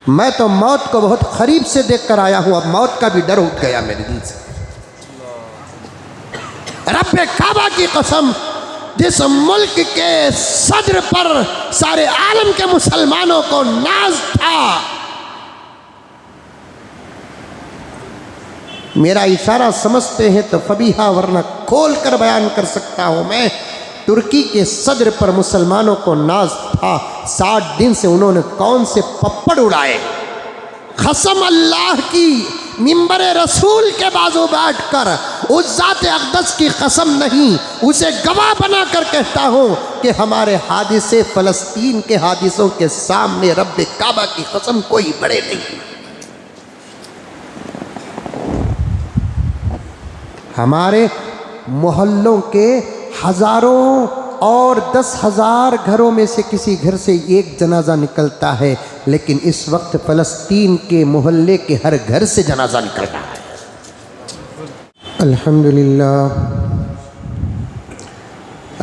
मैं तो मौत को बहुत करीब से देख कर आया हूँ, अब मौत का भी डर उठ गया मेरे दिल से। रब्बे काबा की कसम, जिस मुल्क के सदर पर सारे आलम के मुसलमानों को नाज था, मेरा इशारा समझते हैं तो फबीहा, वरना खोल कर बयान कर सकता हूं मैं। तुर्की के सदर पर मुसलमानों को नाज था। 60 दिन से उन्होंने कौन से पप्पड़ उड़ाए। कसम अल्लाह की, मिंबर रसूल के बाजू बैठ कर उस ज़ात अक़दस की कसम नहीं, उसे गवाह बनाकर कहता हूँ कि हमारे हादिसे फ़लस्तीन के हादिसों के सामने रब्बे काबा की कसम कोई बड़े नहीं। हमारे मोहल्लों के हज़ारों और 10,000 घरों में से किसी घर से एक जनाजा निकलता है, लेकिन इस वक्त फ़लस्तीन के मोहल्ले के हर घर से जनाजा निकल रहा है। अल्हम्दुलिल्लाह,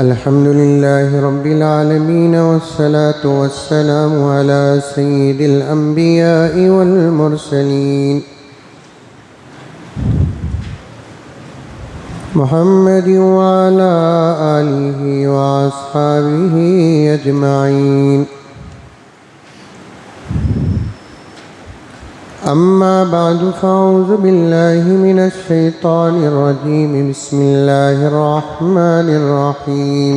अल्हम्दुलिल्लाह रब्बिल आलमीन, वस्सलातु वस्सलामु अला सय्यिदिल अंबिया'i वल मुरसलीन मुहम्मद व अला आलिहि व अस्हाबिहि अजमाइन। अम्मा बअदु फ़अऊज़ु बिल्लाहि मिनश शैतानिर रजीम। बिस्मिल्लाहिर रहमानिर रहीम।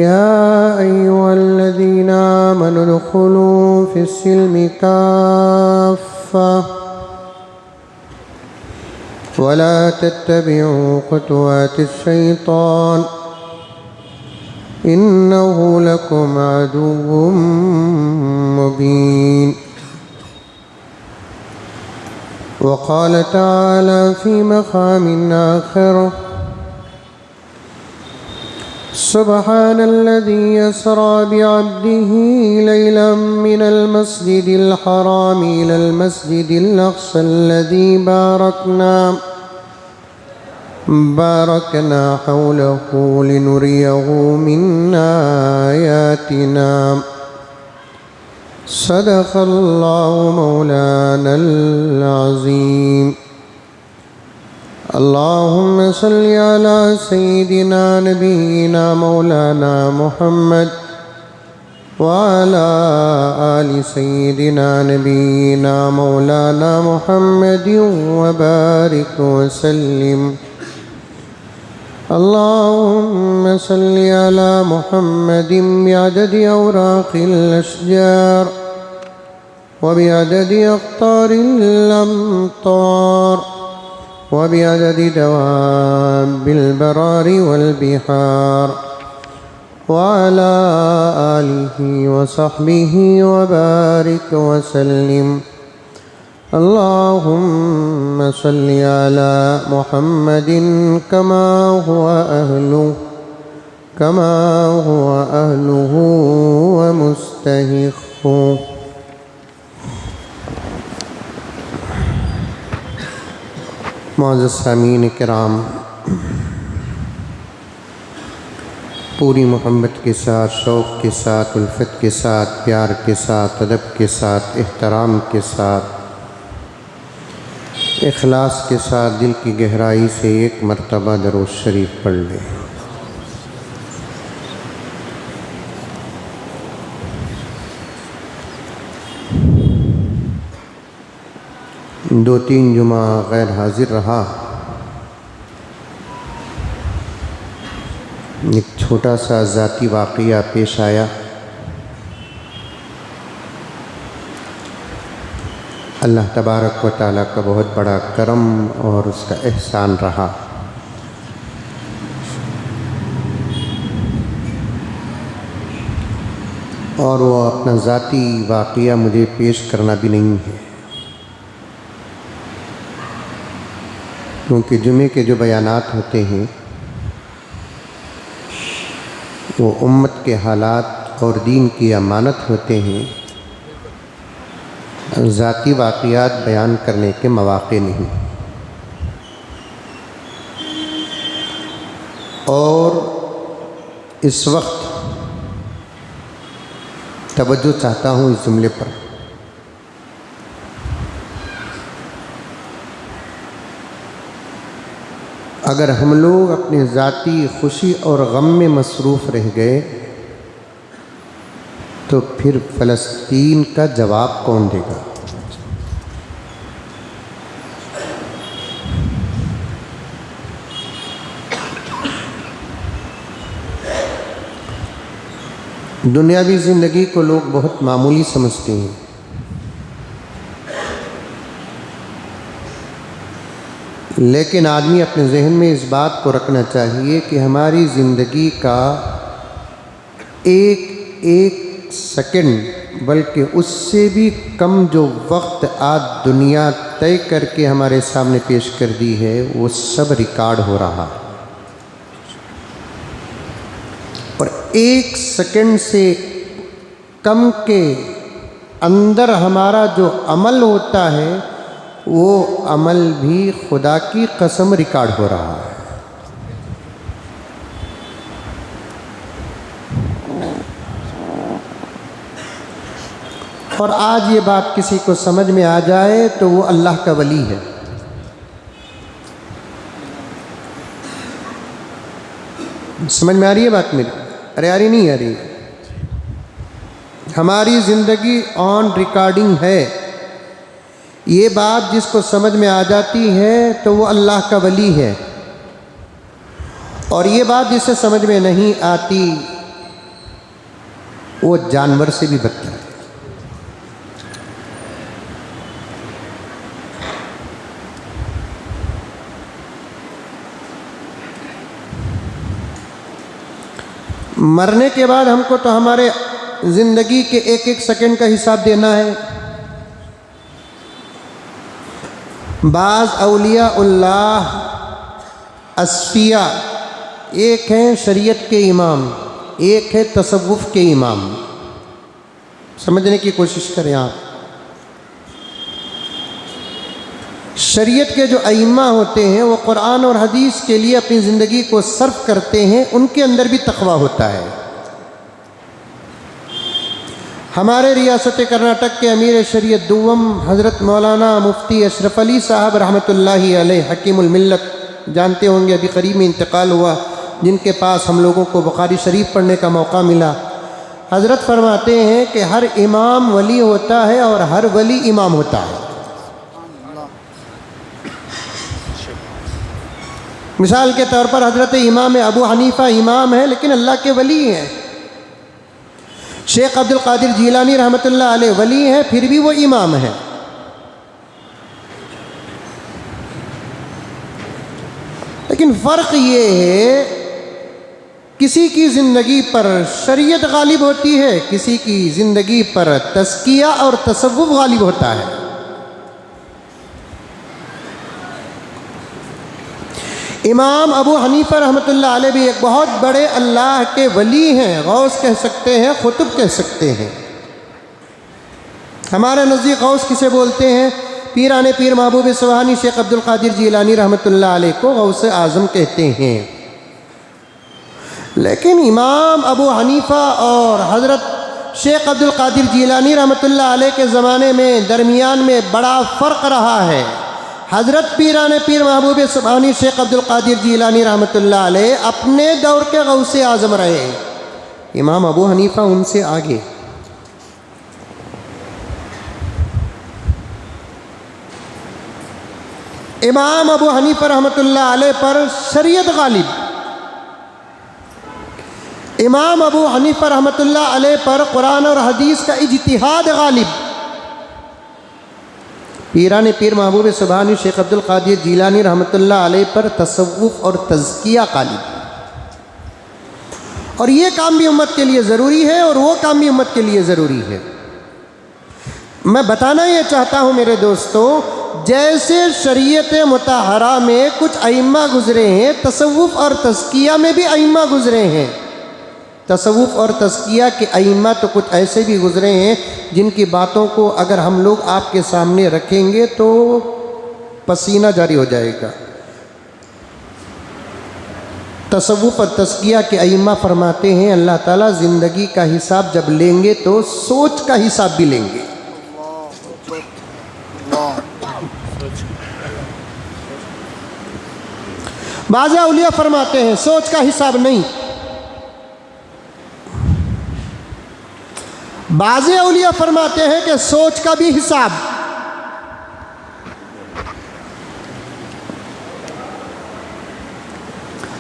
या अय्युहल्लज़ीना आमनु उदख़ुलू फ़िस्सिल्मि काफ़्फ़ा वला तत्तबिउ ख़ुतुवातिश शैतान इन्नहु लकुम अदुव्वुम मुबीन। वक़ाल तआला फ़ी मक़ामिन आख़िर सुब्हानल्लज़ी अस्रा बिअब्दिही लैलन मिनल मस्जिदिल हराम इलल मस्जिदिल अक़्सल्लज़ी बारकना हौलहु लिनुरियहु मिन आयातिना। सदक़ल्लाहु मौलानल अज़ीम। अल्लाहुम्मा सल्लि अला सय्यिदिना नबीना मौलाना मुहम्मद व अला आलि सय्यिदिना नबीना मौलाना मुहम्मद व बारिक व सल्लिम। अल्लाहुम्मा सल्लि अला मुहम्मदिन बिअददि औराक़िल अशजार व बिअददि अक़्तारिल अम्तार व बिअददि दवाबिल बरारि वल बिहार व अला आलिहि व सहबिहि व बारिक व सल्लिम। अल्लाहुम्मा सल्लि अला मुहम्मदिन कमा हुवा अहलुहु व मुस्तहिक़्क़ु। मुअज़्ज़ज़ सामीन किराम, पूरी मोहब्बत के साथ, शौक़ के साथ, उल्फत के साथ, प्यार के साथ, अदब के साथ, एहतराम के साथ, इखलास के साथ दिल की गहराई से एक मरतबा दरूद शरीफ पढ़ लें। दो तीन जुमा गैर हाजिर रहा। एक छोटा सा ज़ाती वाक़या पेश आया। अल्लाह तबारक व तआला का बहुत बड़ा करम और उसका एहसान रहा। और वो अपना ज़ाती वाक़या मुझे पेश करना भी नहीं है, क्योंकि जुमे के जो बयानात होते हैं वो उम्मत के हालात और दीन की अमानत होते हैं, ज़ाती वाक़यात बयान करने के मौक़े नहीं। और इस वक्त तवज्जो चाहता हूँ इस जुमले पर। अगर हम लोग अपने ज़ाती खुशी और गम में मसरूफ़ रह गए तो फिर फ़लस्तीन का जवाब कौन देगा? दुनियावी ज़िंदगी को लोग बहुत मामूली समझते हैं, लेकिन आदमी अपने जहन में इस बात को रखना चाहिए कि हमारी ज़िंदगी का एक एक सेकंड, बल्कि उससे भी कम जो वक्त आज दुनिया तय करके हमारे सामने पेश कर दी है, वो सब रिकॉर्ड हो रहा है। और एक सेकंड से कम के अंदर हमारा जो अमल होता है, वो अमल भी खुदा की कसम रिकॉर्ड हो रहा है। और आज ये बात किसी को समझ में आ जाए तो वो अल्लाह का वली है। समझ में आ रही है बात मेरी? अरे आ रही नहीं आ रही? हमारी ज़िंदगी ऑन रिकॉर्डिंग है। ये बात जिसको समझ में आ जाती है तो वो अल्लाह का वली है, और ये बात जिसे समझ में नहीं आती वो जानवर से भी बदतर है। मरने के बाद हमको तो हमारे ज़िंदगी के एक एक सेकंड का हिसाब देना है। बाज़ औलियाउल्लाह अस्फिया, एक हैं शरीयत के इमाम, एक है तसव्वुफ़ के इमाम। समझने की कोशिश करें आप। शरीयत के जो अइम्मा होते हैं वो कुरान और हदीस के लिए अपनी ज़िंदगी को सर्फ करते हैं, उनके अंदर भी तक़वा होता है। हमारे रियासत कर्नाटक के अमीर शरीयत दुवम हज़रत मौलाना मुफ्ती अशरफ अली साहब रहमतुल्लाहि अलैह हकीमुल मिल्लत, जानते होंगे, अभी करीब में इंतकाल हुआ, जिनके पास हम लोगों को बुखारी शरीफ पढ़ने का मौका मिला। हज़रत फरमाते हैं कि हर इमाम वली होता है और हर वली इमाम होता है। मिसाल के तौर पर हज़रत इमाम अबू हनीफ़ा इमाम है लेकिन अल्लाह के वली हैं। शेख अब्दुल कादिर जीलानी रहमतुल्लाह अलैह वली हैं, फिर भी वो इमाम है। लेकिन फ़र्क ये है, किसी की ज़िंदगी पर शरीयत गालिब होती है, किसी की ज़िंदगी पर तज़किया और तसव्वुफ़ गालिब होता है। इमाम अबू हनीफ़ा रहमतुल्लाह अलैह भी एक बहुत बड़े अल्लाह के वली हैं, गौस कह सकते हैं, खुतब कह सकते हैं। हमारे नज़दीक गौस किसे बोलते हैं? पीराने पीर महबूब सुबहानी शेख अब्दुल कादिर जीलानी रहमतुल्लाह अलैह को गौस आज़म कहते हैं। लेकिन इमाम अबू हनीफ़ा और हज़रत शेख अब्दुल कादिर जीलानी रहमतुल्लाह अलैह के ज़माने में दरमियान में बड़ा फ़र्क रहा है। हज़रत पीराने पीर महबूब सुबहानी शेख अब्दुल कादिर जीलानी रहमतुल्लाह अलैह अपने दौर के गौसे आज़म रहे। इमाम अबू हनीफ़ा उनसे आगे। इमाम अबू हनीफ़ा रहमतुल्लाह अलैह पर शरीयत गालिब, इमाम अबू हनीफ़ा रहमतुल्लाह अलैह पर कुरान और हदीस का इज्तिहाद गालिब। पीराने पीर महबूब सुबहानी शेख अब्दुल कादिर जीलानी रहमतुल्लाह अलैह पर तसव्वुफ़ और तज़किया गालिब। और ये काम भी उम्मत के लिए ज़रूरी है और वो काम भी उम्मत के लिए ज़रूरी है। मैं बताना ये चाहता हूँ मेरे दोस्तों, जैसे शरीयत मुताहरा में कुछ अइम्मा गुज़रे हैं, तसव्वुफ़ और तज़किया में भी अइम्मा गुज़रे हैं। तसव्वुफ़ और तज़किया के अइम्मा तो कुछ ऐसे भी गुज़रे हैं जिनकी बातों को अगर हम लोग आपके सामने रखेंगे तो पसीना जारी हो जाएगा। तसव्वुफ़ और तज़किया के अइम्मा फरमाते हैं अल्लाह ताला ज़िंदगी का हिसाब जब लेंगे तो सोच का हिसाब भी लेंगे। बाज़ औलिया फरमाते हैं सोच का हिसाब नहीं, बाज़ औलिया फरमाते हैं कि सोच का भी हिसाब।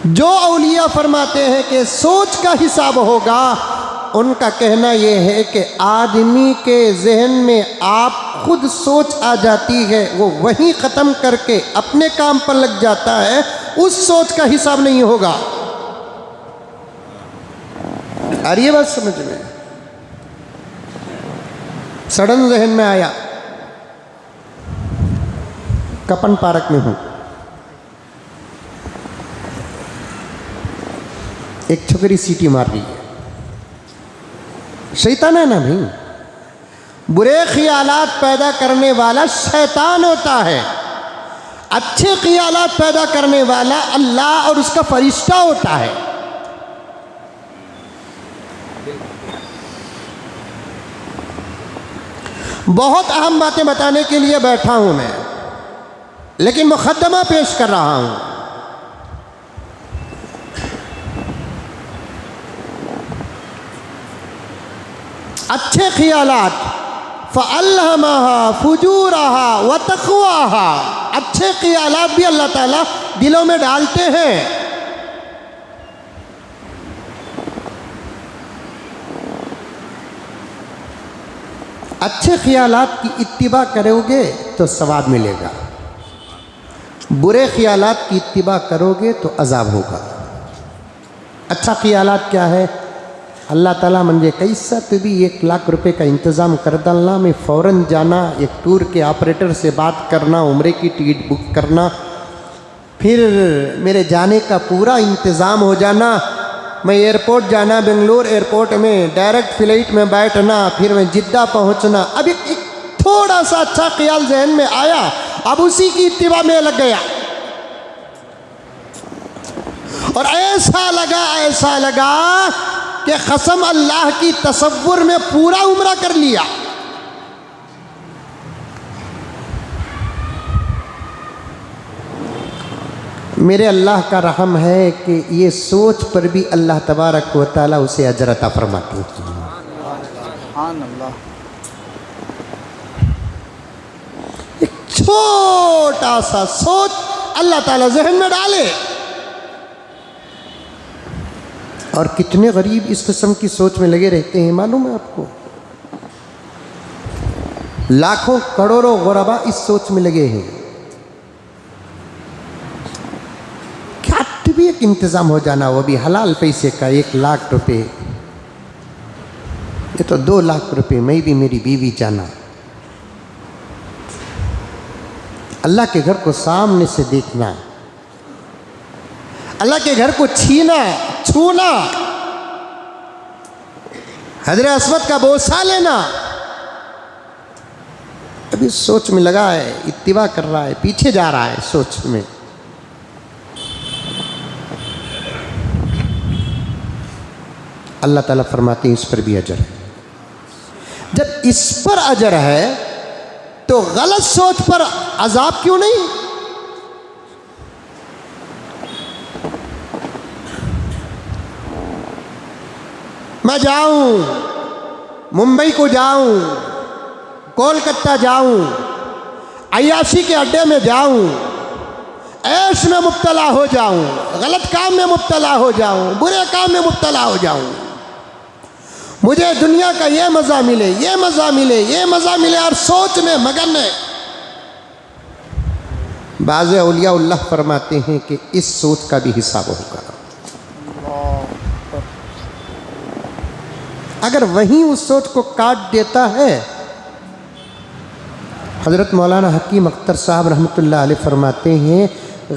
जो औलिया फरमाते हैं कि सोच का हिसाब होगा, उनका कहना यह है कि आदमी के जहन में आप खुद सोच आ जाती है, वो वहीं ख़त्म करके अपने काम पर लग जाता है, उस सोच का हिसाब नहीं होगा। और ये बात समझ में, सडन जहन में आया, कपन पार्क में हूँ, एक छोकरी सीटी मार रही है, शैतान है ना भाई, बुरे ख्यालात पैदा करने वाला शैतान होता है, अच्छे ख्यालात पैदा करने वाला अल्लाह और उसका फरिश्ता होता है। बहुत अहम बातें बताने के लिए बैठा हूं मैं, लेकिन मुकद्दमा पेश कर रहा हूं। अच्छे ख्यालात फ़अल्हमहा फुजूरहा व तक़वाहा, अच्छे ख्यालात भी अल्लाह ताला दिलों में डालते हैं। अच्छे ख्यालात की इत्तिबा करोगे तो सवाब मिलेगा, बुरे ख्यालात की इत्तिबा करोगे तो अज़ाब होगा। अच्छा ख्यालात क्या है? अल्लाह ताला मुझे कैसा तो भी 1 लाख रुपए का इंतज़ाम कर डालना, मैं फ़ौरन जाना, एक टूर के ऑपरेटर से बात करना, उम्रे की टिकट बुक करना, फिर मेरे जाने का पूरा इंतज़ाम हो जाना, मैं एयरपोर्ट जाना, बेंगलोर एयरपोर्ट में डायरेक्ट फ़्लाइट में बैठना, फिर मैं जिद्दा पहुंचना। अब एक थोड़ा सा अच्छा ख्याल जहन में आया, अब उसी की इत्तिबा में लग गया और ऐसा लगा कि कसम अल्लाह की तसव्वुर में पूरा उम्रा कर लिया। मेरे अल्लाह का रहम है कि ये सोच पर भी अल्लाह तबारक व तआला उसे अजर अता फरमाते हैं। एक छोटा सा सोच अल्लाह ताला जहन में डाले, और कितने गरीब इस किस्म की सोच में लगे रहते हैं मालूम है आपको? लाखों करोड़ों गुरबा इस सोच में लगे हैं। क्या भी एक इंतज़ाम हो जाना, वो भी हलाल पैसे का, 1 लाख रुपए, ये तो 2 लाख रुपए, मैं भी मेरी बीवी जाना, अल्लाह के घर को सामने से देखना, अल्लाह के घर को छूना, हजरत अस्वद का बोसा लेना। अभी सोच में लगा है, इत्तिबा कर रहा है, पीछे जा रहा है सोच में। अल्लाह ताला फरमाते हैं इस पर भी अजर है। जब इस पर अजर है तो गलत सोच पर अजाब क्यों नहीं? मैं जाऊं, मुंबई को जाऊं, कोलकाता जाऊं, अय्याशी के अड्डे में जाऊं, ऐश में मुब्तला हो जाऊं, गलत काम में मुब्तला हो जाऊं, बुरे काम में मुब्तला हो जाऊं, मुझे दुनिया का ये मज़ा मिले, ये मज़ा मिले, ये मज़ा मिले, और सोच में मगन है। बाज़ औलिया फरमाते हैं कि इस सोच का भी हिसाब होगा। अगर वहीं उस सोच को काट देता है, हज़रत मौलाना हकीम अख्तर साहब रहमतुल्लाह अलैह फरमाते हैं,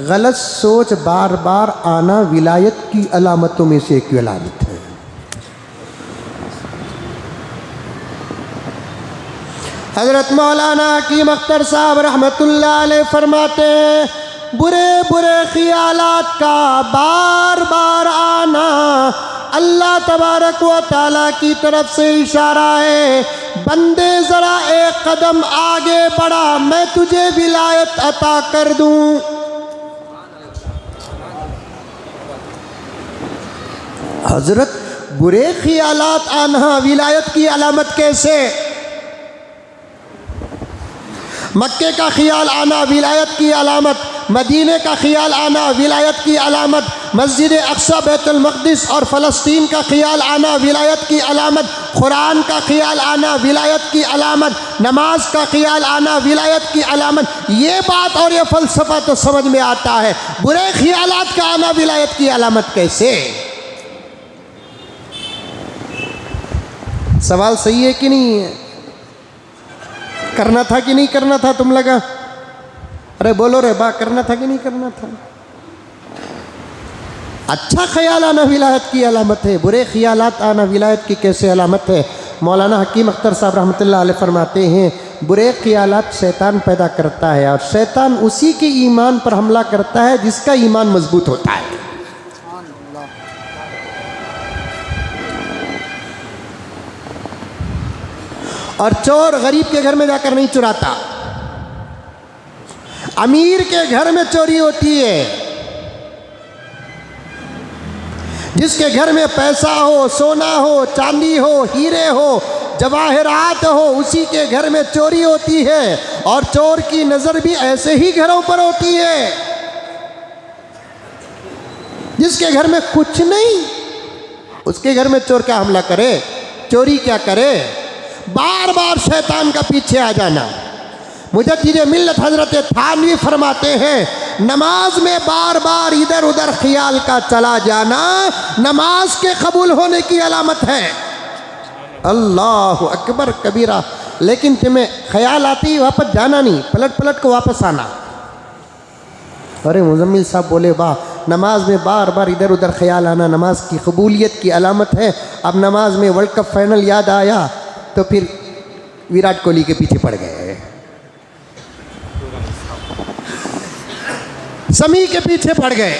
गलत सोच बार बार आना विलायत की अलामतों में से एक अलामत है। हज़रत मौलाना हकीम अख्तर साहब रहमतुल्लाह अलैह फरमाते हैं, बुरे बुरे ख्यालात का बार बार आना अल्लाह तबारक व तआला की तरफ से इशारा है, बंदे ज़रा एक कदम आगे बढ़ा, मैं तुझे विलायत अता कर दूं। हजरत, बुरे ख्यालात आना विलायत की अलामत कैसे? मक्के का ख्याल आना विलायत की अलामत, मदीने का ख्याल आना विलायत की अलामत, मस्जिद अक्सा बैतुल मक़दिस और फ़लस्तीन का ख्याल आना विलायत की अलामत, कुरान का ख्याल आना विलायत की अलामत, नमाज का ख्याल आना विलायत की अलामत। ये बात और ये फ़लसफ़ा तो समझ में आता है, बुरे ख्यालात का आना विलायत की अलामत कैसे? सवाल सही है कि नहीं है? करना था कि नहीं करना था? तुम लगा, अरे बोलो रे बा, करना था कि नहीं करना था? अच्छा ख्याल आना विलायत की अलामत है, बुरे ख्यालात आना विलायत की कैसे अलामत है? मौलाना हकीम अख्तर साहब रहमतुल्लाह अलैह फरमाते हैं, बुरे ख्यालात शैतान पैदा करता है और शैतान उसी के ईमान पर हमला करता है जिसका ईमान मजबूत होता है। और चोर गरीब के घर में जाकर नहीं चुराता, अमीर के घर में चोरी होती है। जिसके घर में पैसा हो, सोना हो, चांदी हो, हीरे हो, जवाहरात हो, उसी के घर में चोरी होती है। और चोर की नजर भी ऐसे ही घरों पर होती है। जिसके घर में कुछ नहीं, उसके घर में चोर क्या हमला करे, चोरी क्या करे? बार बार शैतान का पीछे आ जाना। मुजद्दिद मिल्लत हजरत थानवी फरमाते हैं, नमाज में बार बार इधर उधर ख्याल का चला जाना नमाज के कबूल होने की अलामत है। अल्लाह अकबर कबीरा। लेकिन तुम्हें ख्याल आती ही वापस जाना नहीं, पलट पलट को वापस आना। अरे मुजम्मिल साहब बोले, वाह, नमाज में बार बार इधर उधर ख्याल आना नमाज की कबूलियत की अलामत है। अब नमाज में वर्ल्ड कप फाइनल याद आया तो फिर विराट कोहली के पीछे पड़ गए, समी के पीछे पड़ गए।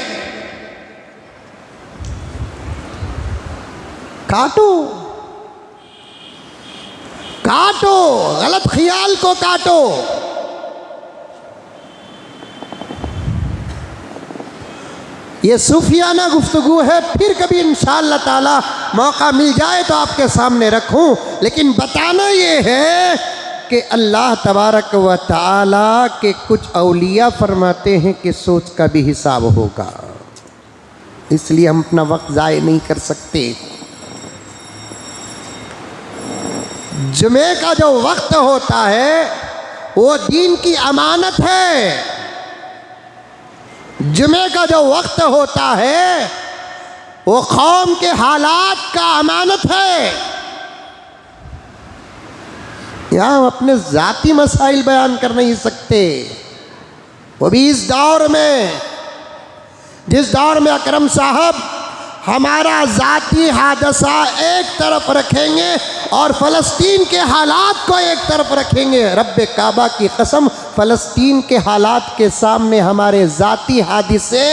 काटो काटो, गलत ख्याल को काटो। ये सूफियाना गुफ्तगू है, फिर कभी इंशाअल्लाह ताला मौका मिल जाए तो आपके सामने रखूं। लेकिन बताना ये है कि अल्लाह तबारक व तआला के कुछ औलिया फरमाते हैं कि सोच का भी हिसाब होगा, इसलिए हम अपना वक्त ज़ाय नहीं कर सकते। जुमे का जो वक्त होता है वो दीन की अमानत है। जुमे का जो वक्त होता है वो कौम के हालात का अमानत है। यहाँ हम अपने ज़ाती मसाइल बयान कर नहीं सकते, वो भी इस दौर में, जिस दौर में अकरम साहब हमारा ज़ाती हादसा एक तरफ रखेंगे और फ़लस्तीन के हालात को एक तरफ रखेंगे। रब्बे काबा की कसम, फ़लस्तीन के हालात के सामने हमारे ज़ाती हादिसे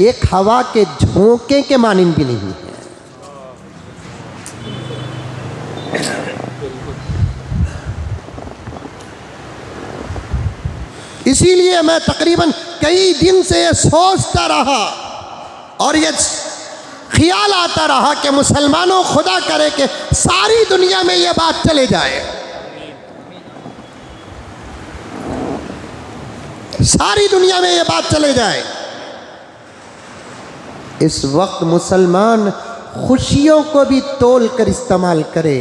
एक हवा के झोंके के मानिंद भी नहीं है। इसीलिए मैं तकरीबन कई दिन से ये सोचता रहा और ये ख्याल आता रहा कि मुसलमानों, खुदा करे कि सारी दुनिया में ये बात चले जाए, सारी दुनिया में ये बात चले जाए। इस वक्त मुसलमान खुशियों को भी तोल कर इस्तेमाल करे,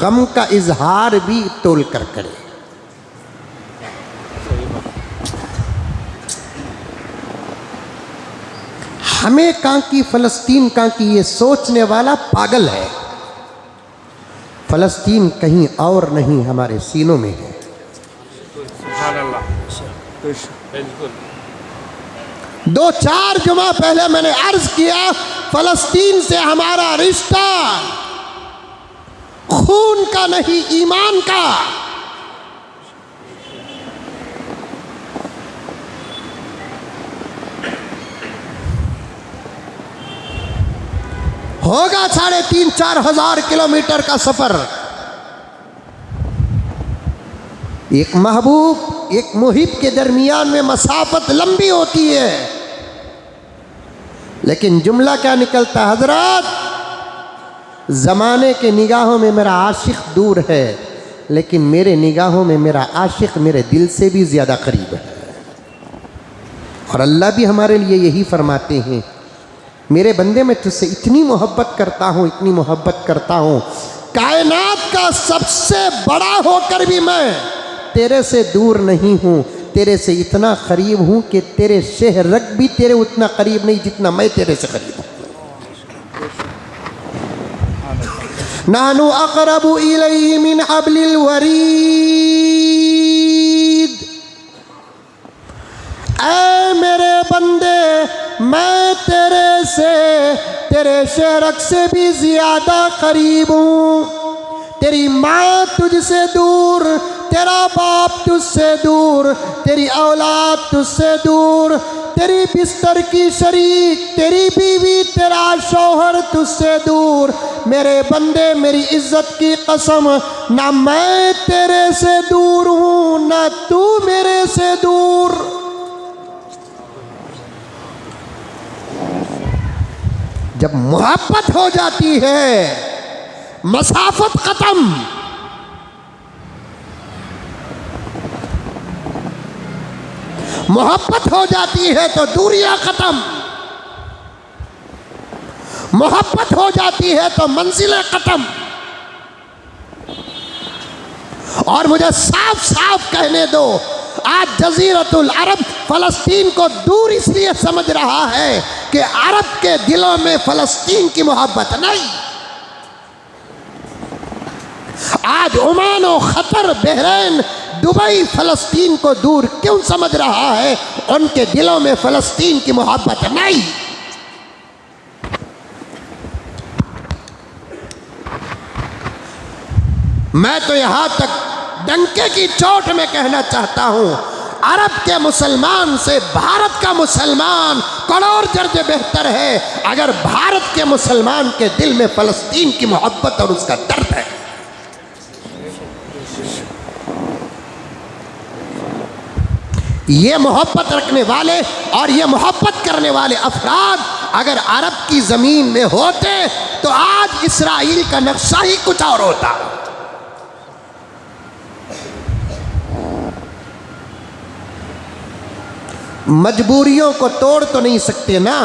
गम का इजहार भी तोल कर करे। हमें कहाँ की फ़लस्तीन कहाँ की, ये सोचने वाला पागल है। फ़लस्तीन कहीं और नहीं, हमारे सीनों में है। दो चार जुमा पहले मैंने अर्ज किया, फ़लस्तीन से हमारा रिश्ता खून का नहीं, ईमान का। होगा 3,500-4 हजार किलोमीटर का सफर। एक महबूब एक मुहिब के दरमियान में मसाफत लंबी होती है, लेकिन जुमला क्या निकलता है हजरत? ज़माने के निगाहों में मेरा आशिक दूर है, लेकिन मेरे निगाहों में मेरा आशिक मेरे दिल से भी ज़्यादा करीब है। और अल्लाह भी हमारे लिए यही फरमाते हैं, मेरे बंदे मैं तुझसे इतनी मोहब्बत करता हूँ, इतनी मोहब्बत करता हूँ, कायनात का सबसे बड़ा होकर भी मैं तेरे से दूर नहीं हूँ, तेरे से इतना करीब हूँ कि तेरे शहरक भी तेरे उतना करीब नहीं जितना मैं तेरे से करीब हूँ। नानु अक़रबु इलैहि मिन हब्लिल वरीद। ऐ मेरे बंदे, मैं तेरे से तेरे शहरक से भी ज़्यादा करीब हूँ। तेरी माँ तुझसे दूर, तेरा बाप तुझसे दूर, तेरी औलाद तुझसे दूर, तेरी बिस्तर की शरीक, तेरी बीवी, तेरा शौहर तुझसे दूर। मेरे बंदे, मेरी इज्जत की कसम, ना मैं तेरे से दूर हूँ ना तू मेरे से दूर। जब मोहब्बत हो जाती है, मसाफत खत्म। मोहब्बत हो जाती है तो दूरियां खत्म। मोहब्बत हो जाती है तो मंजिलें खत्म। और मुझे साफ साफ कहने दो, आज जजीरतुल अरब फलस्तीन को दूर इसलिए समझ रहा है कि अरब के दिलों में फलस्तीन की मोहब्बत नहीं। आज ओमान और खतर, बहरीन, दुबई फलस्तीन को दूर क्यों समझ रहा है? उनके दिलों में फलस्तीन की मोहब्बत नहीं। मैं तो यहां तक डंके की चोट में कहना चाहता हूं, अरब के मुसलमान से भारत का मुसलमान करोड़ दर्जे बेहतर है, अगर भारत के मुसलमान के दिल में फलस्तीन की मोहब्बत और उसका दर्द है। ये मोहब्बत रखने वाले और ये मोहब्बत करने वाले अफराद अगर अरब की ज़मीन में होते तो आज इसराइल का नक्शा ही कुछ और होता। मजबूरियों को तोड़ तो नहीं सकते ना।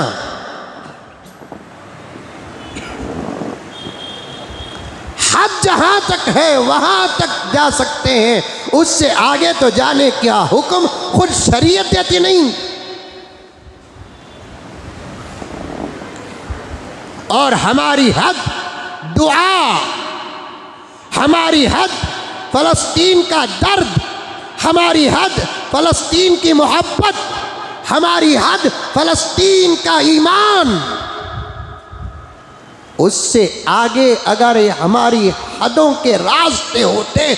हद जहां तक है वहां तक जा सकते हैं, उससे आगे तो जाने क्या हुक्म खुद शरीयत देती नहीं। और हमारी हद दुआ, हमारी हद फलस्तीन का दर्द, हमारी हद फलस्तीन की मोहब्बत, हमारी हद फलस्तीन का ईमान। उससे आगे अगर हमारी हदों के रास्ते होते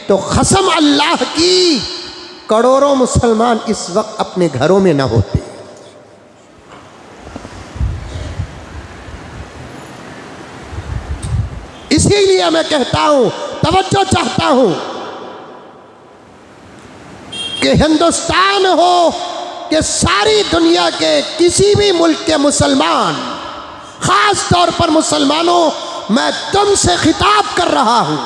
तो कसम अल्लाह की करोड़ों मुसलमान इस वक्त अपने घरों में ना होते। इसीलिए मैं कहता हूं, तवज्जो चाहता हूं कि हिंदुस्तान हो कि सारी दुनिया के किसी भी मुल्क के मुसलमान, खास तौर पर मुसलमानों, मैं तुमसे खिताब कर रहा हूं,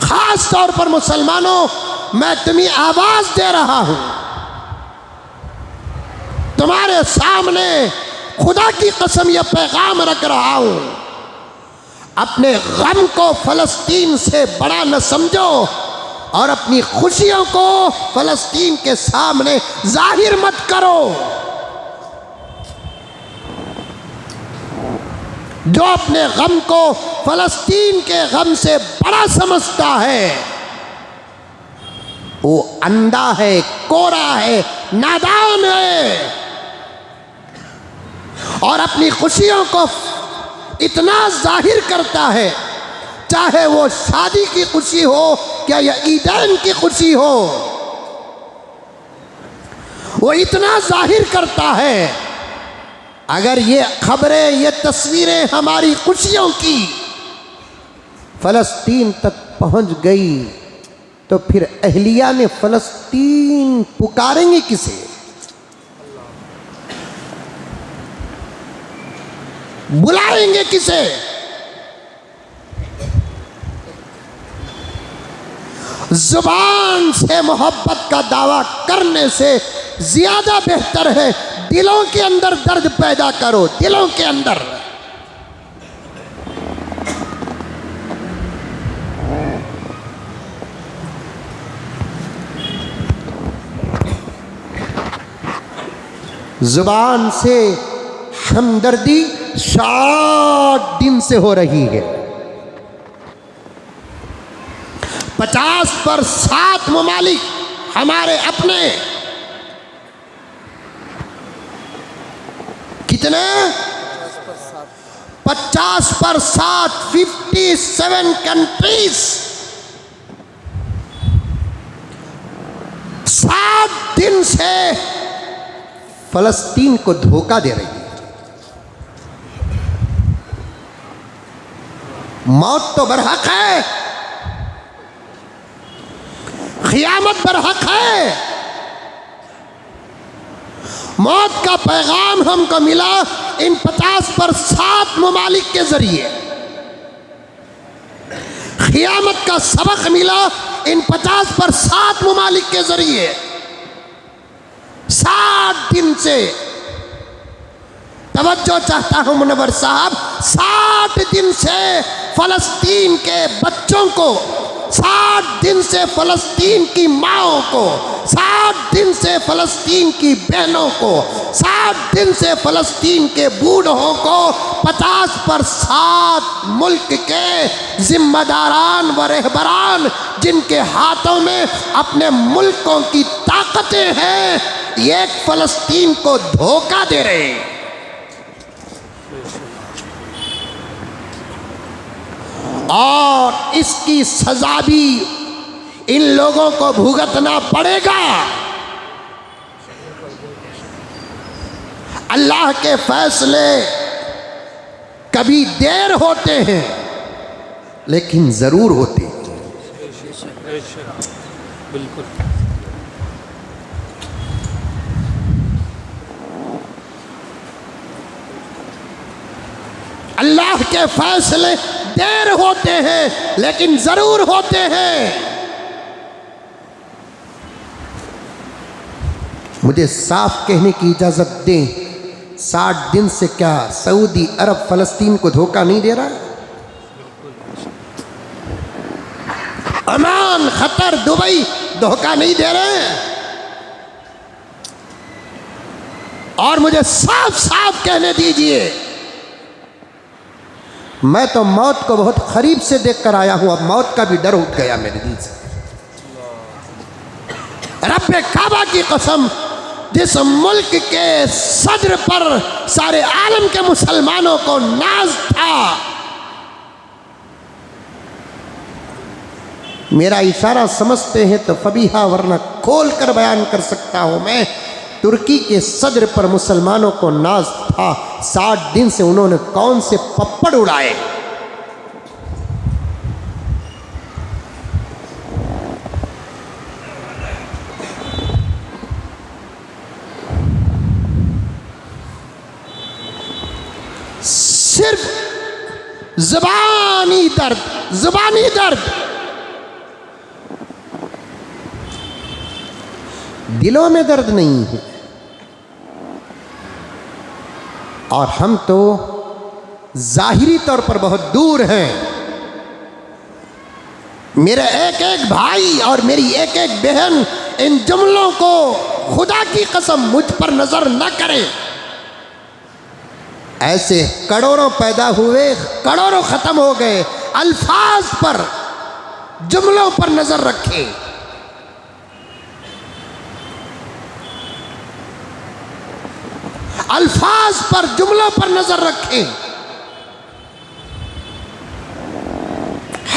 खास तौर पर मुसलमानों, मैं तुम्हें आवाज दे रहा हूं। तुम्हारे सामने खुदा की कसम यह पैगाम रख रहा हूं, अपने गम को फलस्तीन से बड़ा न समझो और अपनी खुशियों को फलस्तीन के सामने जाहिर मत करो। जो अपने गम को फलस्तीन के गम से बड़ा समझता है वो अंधा है, कोरा है, नादान है और अपनी खुशियों को इतना जाहिर करता है, चाहे वो शादी की खुशी हो क्या या ईदैन की खुशी हो, वो इतना जाहिर करता है अगर ये खबरें, ये तस्वीरें हमारी खुशियों की फलस्तीन तक पहुंच गई तो फिर अहलिया ने फलस्तीन पुकारेंगे किसे? बुलाएंगे किसे? जुबान से मोहब्बत का दावा करने से ज्यादा बेहतर है दिलों के अंदर दर्द पैदा करो, दिलों के अंदर। जुबान से हमदर्दी 60 दिन से हो रही है। 50 पर 7 ममालिक हमारे अपने, कितने? 50 पर 7, 57 कंट्रीज 7 दिन से फलस्तीन को धोखा दे रही है। मौत तो बरहक है, क़यामत बरहक है। मौत का पैगाम हमको मिला इन 50 पर 7 ममालिक के जरिए। क़यामत का सबक मिला इन 50 पर 7 ममालिक के जरिए। 60 दिन से, तवज्जो चाहता हूं मुनव्वर साहब, 60 दिन से फलस्तीन के बच्चों को, 60 दिन से फलस्तीन की माओं को, 60 दिन से फलस्तीन की बहनों को, 60 दिन से फलस्तीन के बूढ़ों को 50 पर 7 मुल्क के जिम्मेदारान व रहबरान जिनके हाथों में अपने मुल्कों की ताकतें हैं, एक फलस्तीन को धोखा दे रहे हैं। और इसकी सजा भी इन लोगों को भुगतना पड़ेगा। अल्लाह के फैसले कभी देर होते हैं लेकिन जरूर होते हैं। बिल्कुल। अल्लाह के फैसले देर होते हैं लेकिन जरूर होते हैं। मुझे साफ कहने की इजाजत दें, 60 दिन से क्या सऊदी अरब फलस्तीन को धोखा नहीं दे रहा? ओमान, कतर, दुबई धोखा नहीं दे रहे? और मुझे साफ साफ कहने दीजिए, मैं तो मौत को बहुत करीब से देखकर आया हूं, अब मौत का भी डर उठ गया मेरे दिल से। रब्बे काबा की कसम, जिस मुल्क के सदर पर सारे आलम के मुसलमानों को नाज था, मेरा इशारा समझते हैं तो फबीहा, वरना खोल कर बयान कर सकता हूं मैं। तुर्की के सदर पर मुसलमानों को नाज था। 60 दिन से उन्होंने कौन से पप्पड़ उड़ाए। सिर्फ ज़बानी दर्द, ज़बानी दर्द, दिलों में दर्द नहीं है। और हम तो जाहिरी तौर पर बहुत दूर हैं। मेरे एक एक भाई और मेरी एक एक बहन इन जुमलों को खुदा की कसम मुझ पर नजर न करें। ऐसे करोड़ों पैदा हुए, करोड़ों खत्म हो गए। अल्फाज पर, जुमलों पर नजर रखें। अल्फाज पर, जुमलों पर नजर रखें।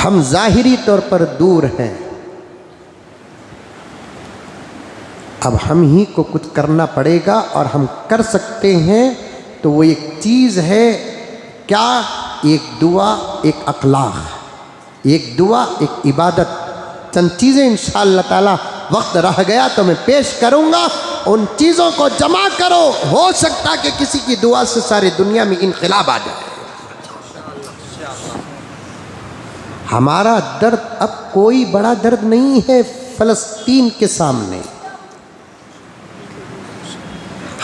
हम जाहिरी तौर पर दूर हैं, अब हम ही को कुछ करना पड़ेगा। और हम कर सकते हैं तो वो एक चीज़ है क्या? एक दुआ, एक अखलाक, एक दुआ, एक इबादत। चंद चीज़ें इंशाअल्लाह ताला वक्त रह गया तो मैं पेश करूँगा, उन चीज़ों को जमा करो। हो सकता कि किसी की दुआ से सारी दुनिया में इनकलाब आ जाए। हमारा दर्द अब कोई बड़ा दर्द नहीं है फ़लस्तीन के सामने।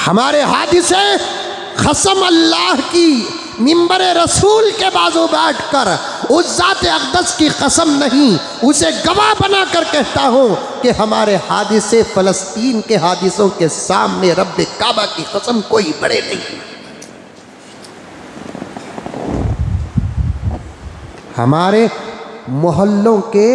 हमारे हादिसे कसम अल्लाह की मिंबर रसूल के बाजू बैठ कर उस ज़ात अक़दस की कसम नहीं, उसे गवाह बना कर कहता हूँ कि हमारे हादिसे फ़लस्तीन के हादिसों के सामने रब्बे काबा की कसम कोई बड़े नहीं। हमारे मोहल्लों के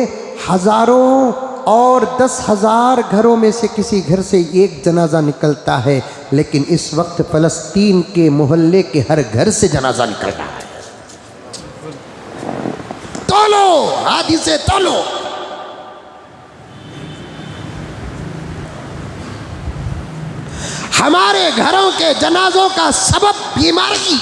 हज़ारों और 10,000 घरों में से किसी घर से एक जनाजा निकलता है, लेकिन इस वक्त फ़लस्तीन के मोहल्ले के हर घर से जनाजा निकल रहा है। तोलो हादिसे तोलो। हमारे घरों के जनाजों का सबब बीमारी,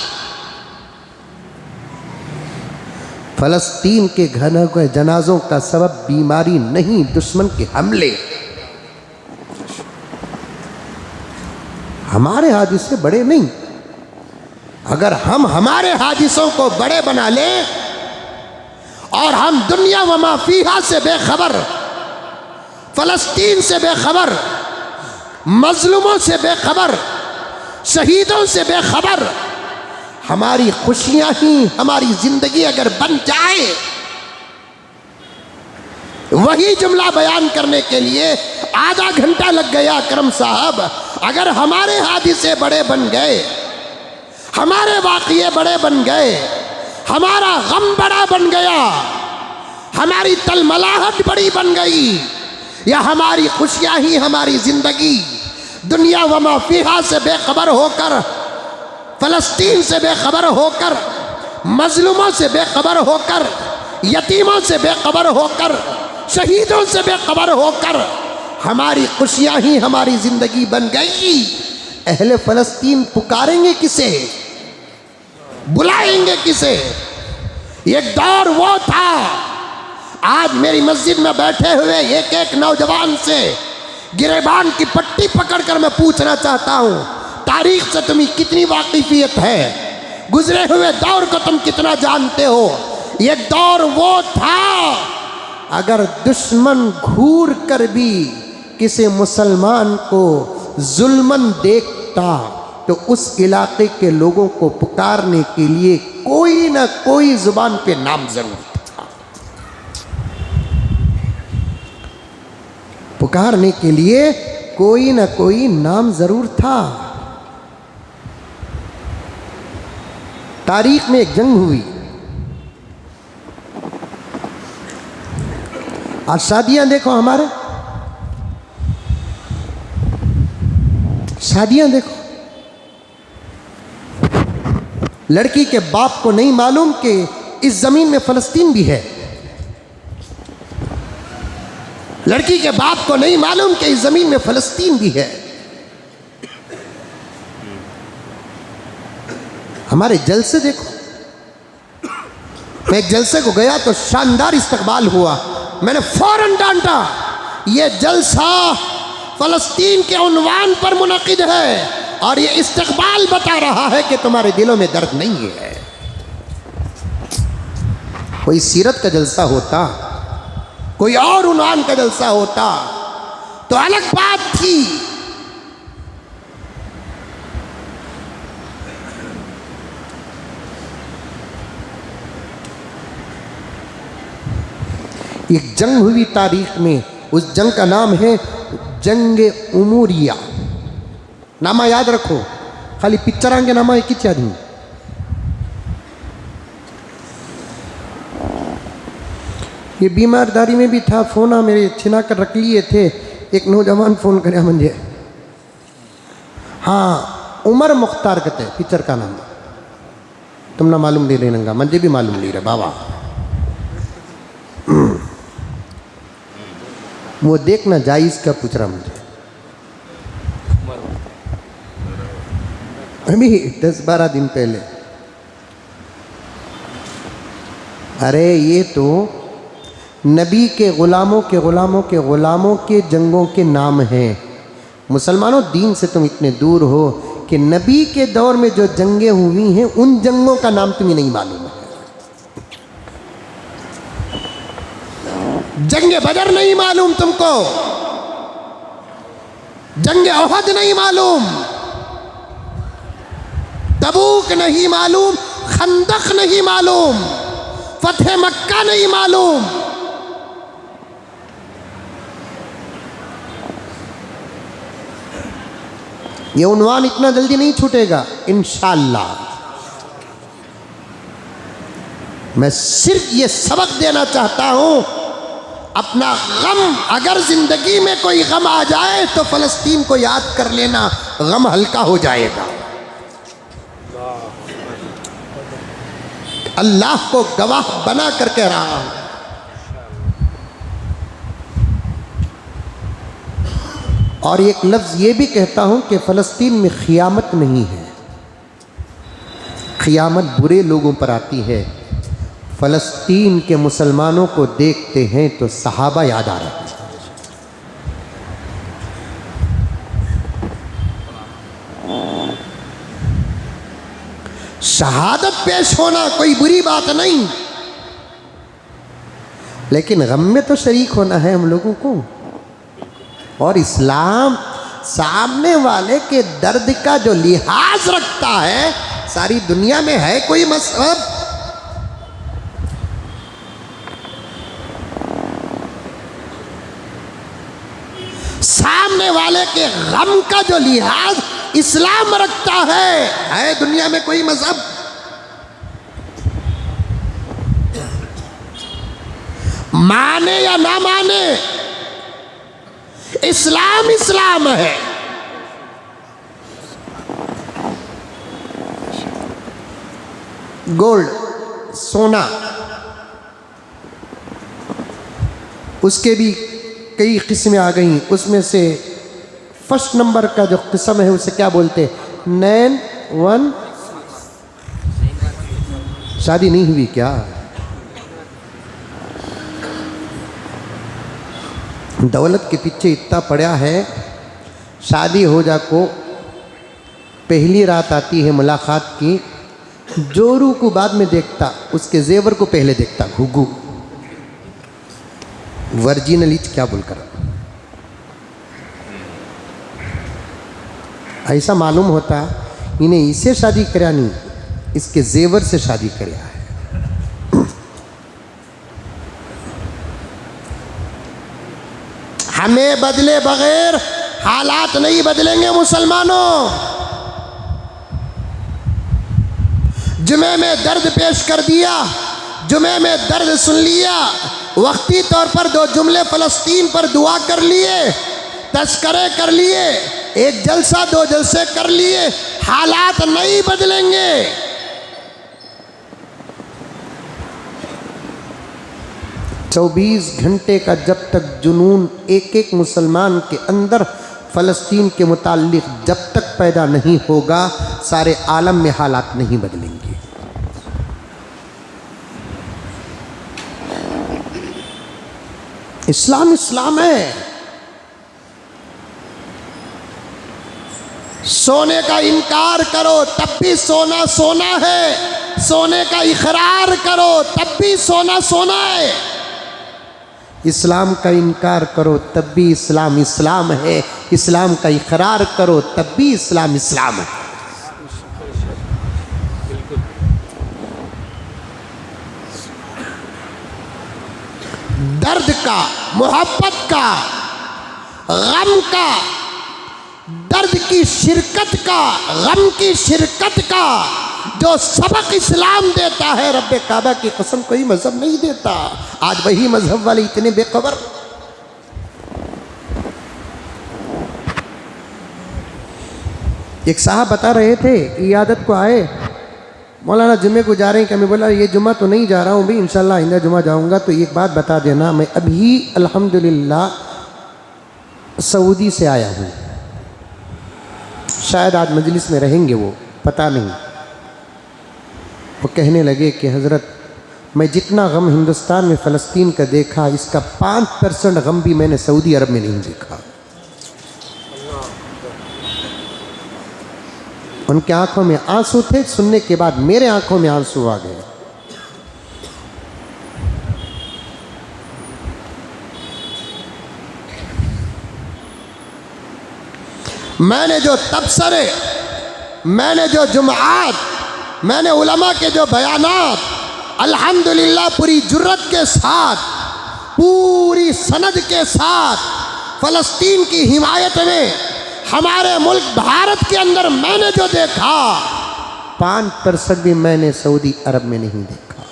फ़लस्तीन के घरों के जनाजों का सबब बीमारी नहीं, दुश्मन के हमले। हमारे हादिसे बड़े नहीं। अगर हम हमारे हादिसों को बड़े बना लें और हम दुनिया व मा फीहा से बेखबर, फ़लस्तीन से बेखबर, मजलूमों से बेखबर, शहीदों से बेखबर, हमारी खुशियां ही हमारी जिंदगी अगर बन जाए, वही जुमला बयान करने के लिए आधा घंटा लग गया करम साहब। अगर हमारे हादिसे बड़े बन गए, हमारे वाक़ये बड़े बन गए, हमारा गम बड़ा बन गया, हमारी तलमलाहट बड़ी बन गई, या हमारी खुशियां ही हमारी जिंदगी दुनिया व मा फीहा से बेखबर होकर, फ़लस्तीन से बेखबर होकर, मजलूमों से बेखबर होकर, यतीमों से बेखबर होकर, शहीदों से बेखबर होकर हमारी खुशियां ही हमारी ज़िंदगी बन गई। अहले फ़लस्तीन पुकारेंगे किसे? बुलाएंगे किसे? एक दौर वो था। आज मेरी मस्जिद में बैठे हुए एक एक नौजवान से गिरेबान की पट्टी पकड़कर मैं पूछना चाहता हूँ, तारीख से तुम्हें कितनी वाकिफियत है? गुजरे हुए दौर को तुम कितना जानते हो? ये दौर वो था, अगर दुश्मन घूर कर भी किसी मुसलमान को जुल्मन देखता तो उस इलाके के लोगों को पुकारने के लिए कोई ना कोई जुबान पे नाम जरूर था। पुकारने के लिए कोई ना कोई नाम जरूर था। तारीख में एक जंग हुई। आज शादियां देखो, हमारे शादियां देखो, लड़की के बाप को नहीं मालूम कि इस जमीन में फ़लस्तीन भी है। लड़की के बाप को नहीं मालूम कि इस जमीन में फ़लस्तीन भी है। हमारे जलसे देखो। मैं एक जलसे को गया तो शानदार इस्तकबाल हुआ। मैंने फौरन डांटा, ये जलसा फ़लस्तीन के उन्वान पर मुनक़िद है और ये इस्तकबाल बता रहा है कि तुम्हारे दिलों में दर्द नहीं है। कोई सीरत का जलसा होता, कोई और उन्वान का जलसा होता तो अलग बात थी। एक जंग हुई तारीख में, उस जंग का नाम है जंग उमूरिया। नामा याद रखो, खाली पिक्चर के नामा एक ही याद नहीं। ये बीमारदारी में भी था। फोन मेरे छिना कर रख लिए थे। एक नौजवान फ़ोन करे मुझे, हाँ उमर मुख्तार कहते हैं पिक्चर का नाम, तुम ना मालूम नहीं लेना, मुझे भी मालूम नहीं रहा बाबा। वो देखना जायज़ का पूछ रहा मुझे। अभी 10-12 दिन पहले। अरे ये तो नबी के ग़ुलामों के ग़ुलामों के ग़ुलामों के जंगों के नाम हैं। मुसलमानों, दीन से तुम इतने दूर हो कि नबी के दौर में जो जंगें हुई हैं उन जंगों का नाम तुम्हें नहीं मालूम है। जंगे बदर नहीं मालूम तुमको, जंगे ओहद नहीं मालूम, तबूक नहीं मालूम, खंदक नहीं मालूम, फतह मक्का नहीं मालूम। ये उन्वान इतना जल्दी नहीं छूटेगा इंशाअल्लाह। मैं सिर्फ ये सबक देना चाहता हूं, अपना गम, अगर जिंदगी में कोई गम आ जाए तो फलस्तीन को याद कर लेना, गम हल्का हो जाएगा। अल्लाह को गवाह बना कर कह रहा हूं। और एक लफ्ज़ ये भी कहता हूं कि फ़लस्तीन में ख़ियामत नहीं है, ख़ियामत बुरे लोगों पर आती है। फ़लस्तीन के मुसलमानों को देखते हैं तो सहाबा याद आ रहे हैं। शहादत पेश होना कोई बुरी बात नहीं, लेकिन गम में तो शरीक होना है हम लोगों को। और इस्लाम सामने वाले के दर्द का जो लिहाज रखता है, सारी दुनिया में है कोई मज़हब सामने वाले के गम का जो लिहाज इस्लाम रखता है दुनिया में कोई मज़हब? माने या ना माने, इस्लाम इस्लाम है। गोल्ड, सोना, उसके भी कई किस्में आ गई। उसमें से फर्स्ट नंबर का जो किस्म है उसे क्या बोलते हैं? 9-1। शादी नहीं हुई क्या? दौलत के पीछे इतना पड़ा है, शादी हो जा को पहली रात आती है मुलाकात की, जोरू को बाद में देखता, उसके जेवर को पहले देखता। घुघू वर्जिनलिच क्या बोलकर ऐसा मालूम होता इन्हें इसे शादी करया नहीं, इसके जेवर से शादी करया है। हमें बदले बगैर हालात नहीं बदलेंगे मुसलमानों। जुमे में दर्द पेश कर दिया, जुमे में दर्द सुन लिया, वक्ती तौर पर 2 जुमले फ़लस्तीन पर दुआ कर लिए, तस्करे कर लिए, एक जलसा 2 जलसे कर लिए, हालात नहीं बदलेंगे। चौबीस घंटे का जब तक जुनून एक एक मुसलमान के अंदर फ़लस्तीन के मुताल्लिक़ जब तक पैदा नहीं होगा, सारे आलम में हालात नहीं बदलेंगे। इस्लाम इस्लाम है। सोने का इनकार करो तब भी सोना सोना है, सोने का इकरार करो तब भी सोना सोना है। इस्लाम का इनकार करो तब भी इस्लाम इस्लाम है, इस्लाम का इकरार करो तब भी इस्लाम इस्लाम है। दर्द का, मोहब्बत का, गम का, दर्द की शिरकत का, गम की शिरकत का जो सबक इस्लाम देता है, रब्बे काबा की कसम कोई मजहब नहीं देता। आज वही मजहब वाले इतने बेखबर। एक साहब बता रहे थे, इयादत को आए, मौलाना जुम्मे को जा रहे हैं कि मैं बोला ये जुम्मा तो नहीं जा रहा हूँ भाई, इंशाल्लाह आइंदा जुम्मा जाऊँगा। तो एक बात बता देना, मैं अभी अल्हम्दुलिल्लाह सऊदी से आया हूँ, शायद आज मजलिस में रहेंगे वो। पता नहीं। वो कहने लगे कि हज़रत, मैं जितना गम हिंदुस्तान में फ़लस्तीन का देखा, इसका 5% गम भी मैंने सऊदी अरब में नहीं देखा। उनके आंखों में आंसू थे, सुनने के बाद मेरे आंखों में आंसू आ गए। मैंने जो तबसरे, मैंने जो जुमात, मैंने उलमा के जो बयानात, अल्हम्दुलिल्लाह पूरी जुर्रत के साथ, पूरी सनद के साथ फ़लस्तीन की हिमायत में हमारे मुल्क भारत के अंदर मैंने जो देखा, 5% भी मैंने सऊदी अरब में नहीं देखा।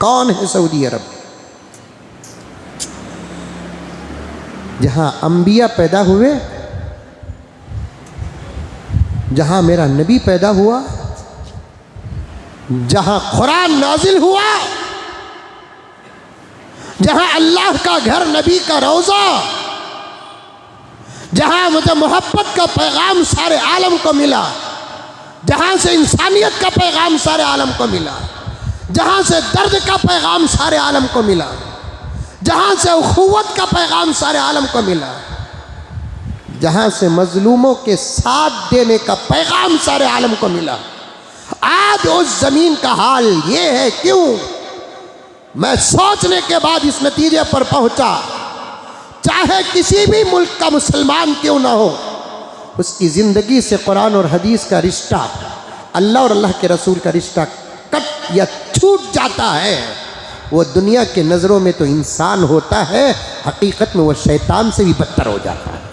कौन है सऊदी अरब? जहां अंबिया पैदा हुए, जहां मेरा नबी पैदा हुआ, जहां कुरान नाजिल हुआ, जहां अल्लाह का घर, नबी का रोज़ा, जहां मुझे मोहब्बत का पैगाम सारे आलम को मिला, जहां से इंसानियत का पैगाम सारे आलम को मिला, जहां से दर्द का पैगाम सारे आलम को मिला, जहां से उखुवत का पैगाम सारे आलम को मिला, जहां से मजलूमों के साथ देने का पैगाम सारे आलम को मिला, आज उस जमीन का हाल ये है। क्यों? मैं सोचने के बाद इस नतीजे पर पहुंचा, चाहे किसी भी मुल्क का मुसलमान क्यों ना हो, उसकी ज़िंदगी से कुरान और हदीस का रिश्ता, अल्लाह और अल्लाह के रसूल का रिश्ता कट या छूट जाता है, वो दुनिया के नज़रों में तो इंसान होता है, हकीकत में वो शैतान से भी बदतर हो जाता है।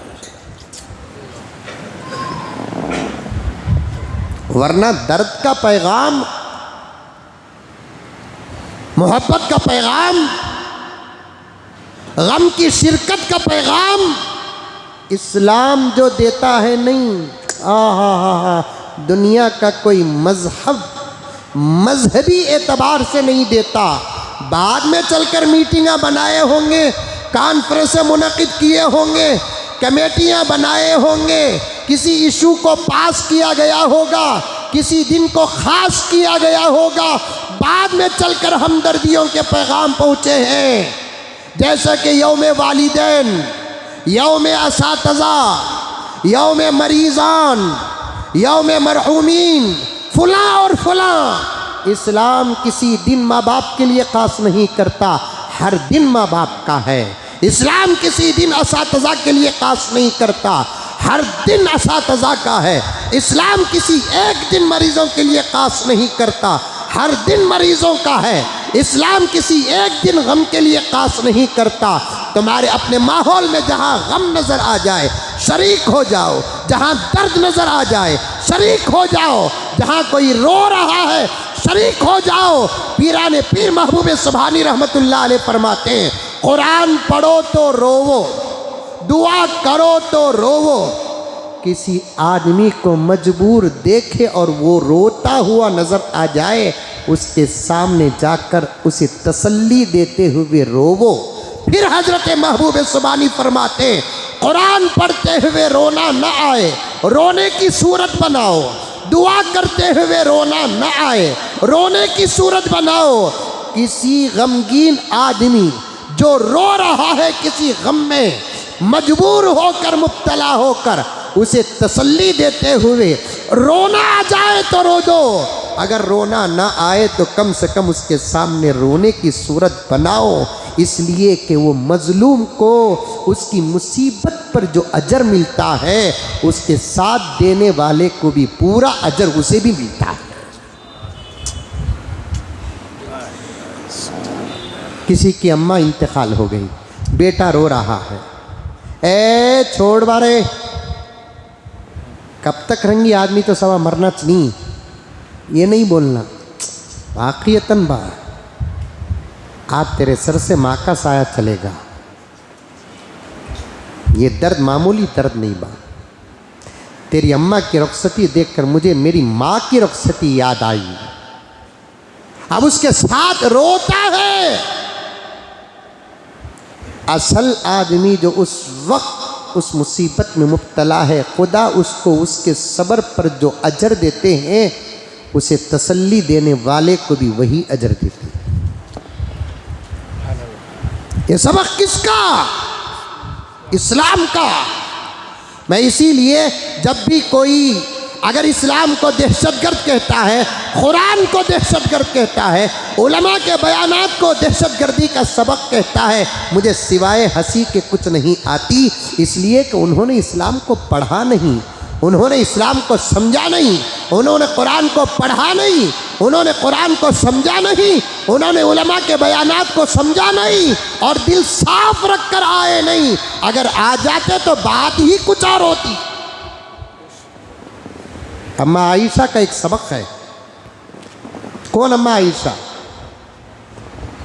वरना दर्द का पैगाम, मोहब्बत का पैगाम, गम की शिरकत का पैगाम इस्लाम जो देता है, नहीं। दुनिया का कोई मजहब मजहबी एतबार से नहीं देता। बाद में चलकर मीटिंगां बनाए होंगे, कॉन्फ्रेंसें मुनक़िद किए होंगे, कमेटियां बनाए होंगे, किसी इशू को पास किया गया होगा, किसी दिन को ख़ास किया गया होगा, बाद में चलकर हमदर्दियों के पैगाम पहुँचे हैं। जैसे कि यौम वालिदैन, यौम असातिज़ा, यौम मरीज़ान, यौम मरहूमीन, फलां और फलां। इस्लाम किसी दिन माँ बाप के लिए ख़ास नहीं करता, हर दिन माँ बाप का है। इस्लाम किसी दिन असातिज़ा के लिए ख़ास नहीं करता, हर दिन असातिज़ा का है। इस्लाम किसी एक दिन मरीज़ों के लिए ख़ास नहीं करता, हर दिन मरीज़ों का है। इस्लाम किसी एक दिन गम के लिए ख़ास नहीं करता। तुम्हारे अपने माहौल में जहाँ गम नज़र आ जाए शरीक हो जाओ, जहाँ दर्द नज़र आ जाए शरीक हो जाओ, जहाँ कोई रो रहा है शरीक हो जाओ। पीराने पीर महबूब सुभानी रहमतुल्लाह अलैह फरमाते हैं, कुरान पढ़ो तो रोवो, दुआ करो तो रोवो। किसी आदमी को मजबूर देखे और वो रोता हुआ नज़र आ जाए, उसके सामने जाकर उसे तसल्ली देते हुए रोवो। फिर हजरत महबूब सुबानी फरमाते, कुरान पढ़ते हुए रोना न आए, रोने की सूरत बनाओ। दुआ करते हुए रोना न आए, रोने की सूरत बनाओ। किसी गमगीन आदमी जो रो रहा है किसी गम में, मजबूर होकर, मुब्तला होकर, उसे तसल्ली देते हुए रोना आ जाए तो रो दो, अगर रोना ना आए तो कम से कम उसके सामने रोने की सूरत बनाओ। इसलिए कि वो मजलूम को उसकी मुसीबत पर जो अजर मिलता है, उसके साथ देने वाले को भी पूरा अजर उसे भी मिलता है। किसी की अम्मा इंतकाल हो गई, बेटा रो रहा है, ए छोड़ बारे, कब तक रहेंगी आदमी तो सवा मरना नहीं, ये नहीं बोलना। वाक़ियतन बा, आज तेरे सर से माँ का साया चलेगा। ये दर्द मामूली दर्द नहीं बा। तेरी अम्मा की रुखसती देखकर मुझे मेरी माँ की रुखसती याद आई। अब उसके साथ रोता है। असल आदमी जो उस वक्त उस मुसीबत में मुब्तला है, खुदा उसको उसके सब्र पर जो अजर देते हैं उसे तसल्ली देने वाले को भी वही अजर देते हैं। ये सबक किसका? इस्लाम का। मैं इसीलिए जब भी कोई अगर इस्लाम को दहशतगर्द कहता है, कुरान को दहशतगर्द कहता है, उलमा के बयानात को दहशतगर्दी का सबक कहता है, मुझे सिवाय हंसी के कुछ नहीं आती। इसलिए कि उन्होंने इस्लाम को पढ़ा नहीं, उन्होंने इस्लाम को समझा नहीं, उन्होंने कुरान को पढ़ा नहीं, उन्होंने कुरान को समझा नहीं, उन्होंने उलमा के बयानात को समझा नहीं और दिल साफ रख कर आए नहीं। अगर आ जाते तो बात ही कुछ और होती। अम्मा आयशा का एक सबक है। कौन अम्मा आयशा?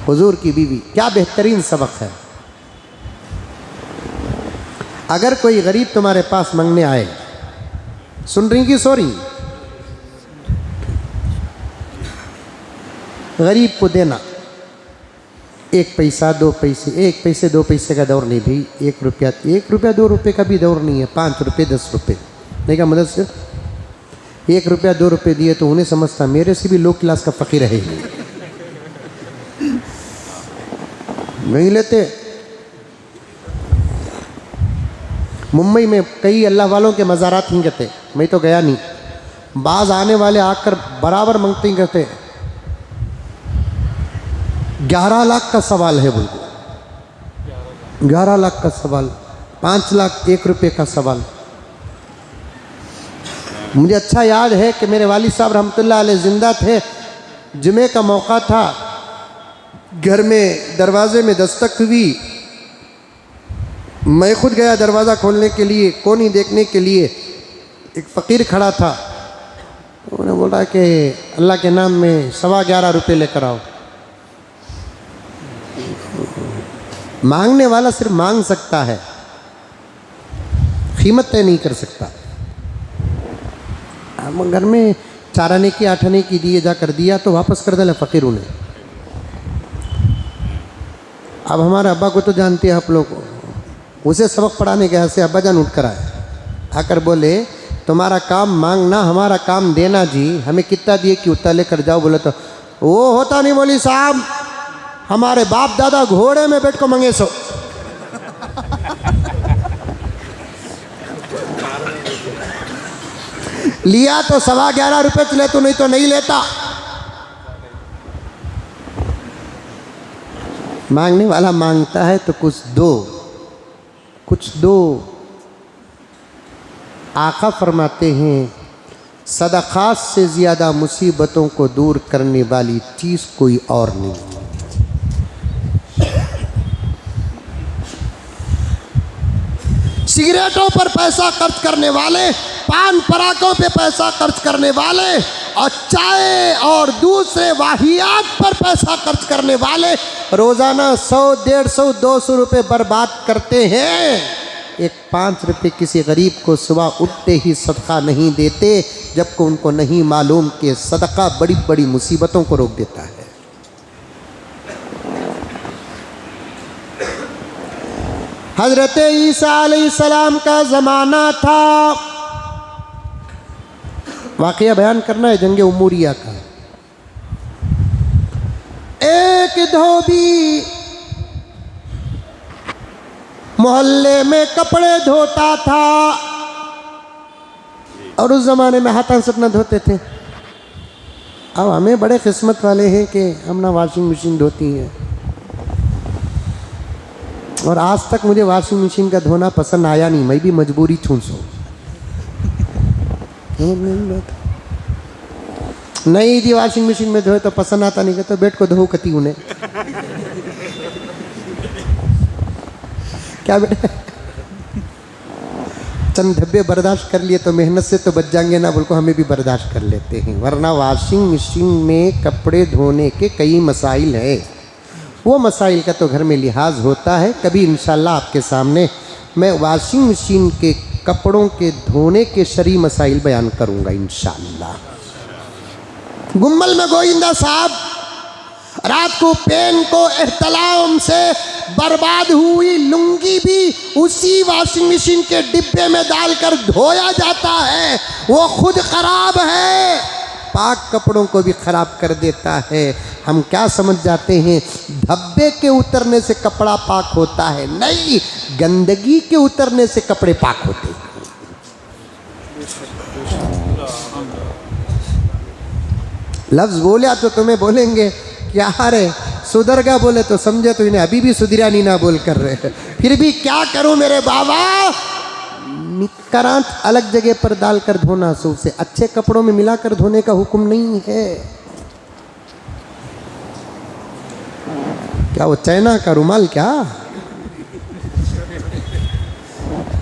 हुजूर की बीवी। क्या बेहतरीन सबक है। अगर कोई गरीब तुम्हारे पास मांगने आए, सुन रही कि सो रही? गरीब को देना, 1 पैसा 2 पैसे, 1 पैसे 2 पैसे का दौर नहीं भाई, 1 रुपया 2 रुपये का भी दौर नहीं है, 5 रुपये 10 रुपये नहीं का मदद से 1 रुपया 2 रुपये दिए तो उन्हें समझता मेरे से भी लो क्लास का फ़कीर है, नहीं लेते। मुंबई में कई अल्लाह वालों के मज़ारात नहीं कहते, मैं तो गया नहीं, बाज आने वाले आकर बराबर मांगते ही कहते 11 लाख का सवाल है, बोलते 11 लाख का सवाल, 5 लाख 1 रुपये का सवाल। मुझे अच्छा याद है कि मेरे वालिद साहब रहमतुल्लाह अलैह ज़िंदा थे, जुमे का मौका था, घर में दरवाजे में दस्तक हुई, मैं खुद गया दरवाज़ा खोलने के लिए, कोनी देखने के लिए, एक फ़कीर खड़ा था, उन्होंने बोला कि अल्लाह के नाम में 11.25 रुपये लेकर आओ। मांगने वाला सिर्फ मांग सकता है, कीमत तय नहीं कर सकता। हम घर में 4 आने की 8 आने की दिए जा कर दिया तो वापस कर दे फ़कीर उन्हें। अब हमारे अब्बा को तो जानते हैं आप लोग, उसे सबक पढ़ाने के से अब्बा जान उठ कर आए, आकर बोले तुम्हारा काम मांगना, हमारा काम देना जी, हमें कितना दिए कि उतना लेकर जाओ। बोले तो वो होता नहीं मौलवी साहब, हमारे बाप दादा घोड़े में बैठ को मंगे सो। लिया तो 11.25 रुपये चले तो नहीं तो नहीं लेता। मांगने वाला मांगता है तो कुछ दो, कुछ दो। आका फरमाते हैं सदक़ात से ज़्यादा मुसीबतों को दूर करने वाली चीज़ कोई और नहीं। सिगरेटों पर पैसा खर्च करने वाले, पान परागों पे पैसा खर्च करने वाले और चाय और दूसरे वाहियात पर पैसा खर्च करने वाले रोज़ाना 100, 150, 200 रुपये बर्बाद करते हैं। एक 5 रुपये किसी गरीब को सुबह उठते ही सदका नहीं देते, जबकि उनको नहीं मालूम कि सदका बड़ी बड़ी मुसीबतों को रोक देता है। हज़रत ईसा अलैहिस्सलाम का ज़माना था, वाक़या बयान करना है जंगे उमूरिया का। एक धोबी मोहल्ले में कपड़े धोता था और उस ज़माने में हाथों से अपना धोते थे। अब हमें बड़े किस्मत वाले हैं कि हम ना वॉशिंग मशीन धोती हैं, और आज तक मुझे वॉशिंग मशीन का धोना पसंद आया नहीं, मैं भी मजबूरी छूं सो नहीं जी, वॉशिंग मशीन में धोए तो पसंद आता नहीं, तो बेट को धो कती उन्हें क्या बेटा, चंद धब्बे बर्दाश्त कर लिए तो मेहनत से तो बच जाएंगे ना, बोल को हमें भी बर्दाश्त कर लेते हैं। वरना वॉशिंग मशीन में कपड़े धोने के कई मसाइल है, वो मसाइल का तो घर में लिहाज होता है। कभी इंशाल्लाह आपके सामने मैं वॉशिंग मशीन के कपड़ों के धोने के शरई मसाइल बयान करूँगा इंशाल्लाह। गुम्मल में गोइंदा साहब रात को पेन को एहतलाम से बर्बाद हुई लुंगी भी उसी वॉशिंग मशीन के डिब्बे में डालकर धोया जाता है, वो खुद खराब है, पाक कपड़ों को भी खराब कर देता है। हम क्या समझ जाते हैं धब्बे के उतरने से कपड़ा पाक होता है? नहीं, गंदगी के उतरने से कपड़े पाक होते हैं। लफ्ज बोले तो तुम्हें बोलेंगे क्या रे सुधर गया, बोले तो समझे तो इन्हें अभी भी सुधरा नहीं ना बोल कर रहे। फिर भी क्या करूं मेरे बाबा, निकरांत अलग जगह पर डालकर धोना, सूफ से अच्छे कपड़ों में मिलाकर धोने का हुक्म नहीं है। क्या वो चाइना का रुमाल क्या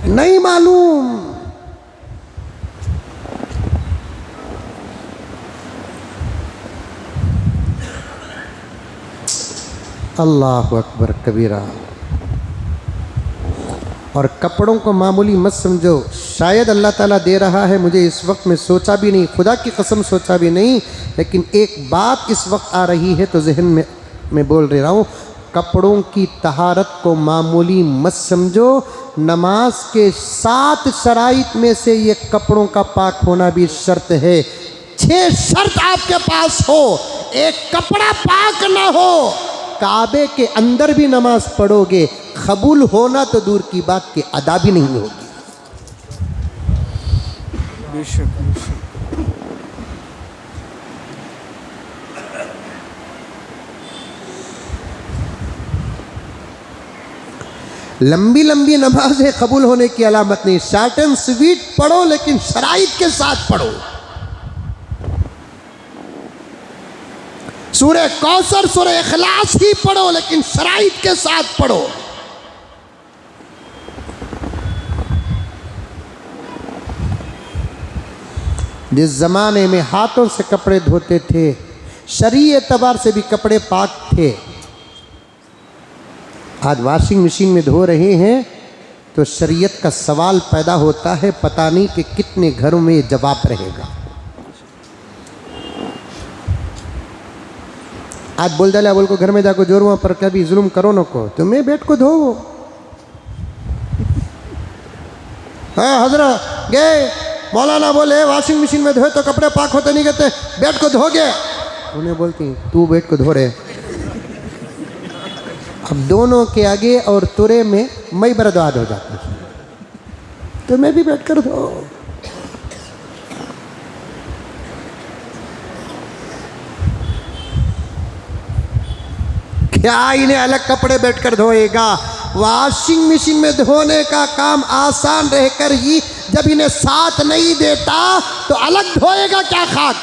नहीं मालूम। अल्लाह अकबर कबीरा। और कपड़ों को मामूली मत समझो, शायद अल्लाह ताला दे रहा है, मुझे इस वक्त में सोचा भी नहीं, खुदा की कसम सोचा भी नहीं, लेकिन एक बात इस वक्त आ रही है तो जहन में मैं बोल रहा हूँ, कपड़ों की तहारत को मामूली मत समझो। नमाज के 7 शराइत में से ये कपड़ों का पाक होना भी शर्त है। 6 शर्त आपके पास हो, एक कपड़ा पाक ना हो, काबे के अंदर भी नमाज पढ़ोगे, कबूल होना तो दूर की बात की अदा भी नहीं होगी। लंबी लंबी नमाजें कबूल होने की अलामत नहीं, शॉर्ट एंड स्वीट पढ़ो लेकिन शराइत के साथ पढ़ो। सूरह कौसर सूरह इखलास ही पढ़ो लेकिन शराइत के साथ पढ़ो। जिस जमाने में हाथों से कपड़े धोते थे, शरीय एतबार से भी कपड़े पाक थे, आज वॉशिंग मशीन में धो रहे हैं तो शरीयत का सवाल पैदा होता है, पता नहीं कि कितने घरों में ये जवाब रहेगा। आज बोल डाला बोल को घर में जाकर जोर वहाँ पर कभी जुल्म करो न को, तुम्हें बैठ को धो। हाँ हजरत गए मौलाना बोले वॉशिंग मशीन में धोए तो कपड़े पाक होते नहीं, कहते बैठ को धोगे, उन्हें बोलती तू बैठ को धो रहे। अब दोनों के आगे और तुरे में मई बर्बाद हो जाती है, तो मैं भी बैठ कर धो। क्या इन्हें अलग कपड़े बैठकर धोएगा? वॉशिंग मशीन में धोने का काम आसान रहकर ही जब इन्हें साथ नहीं देता तो अलग धोएगा क्या खाक?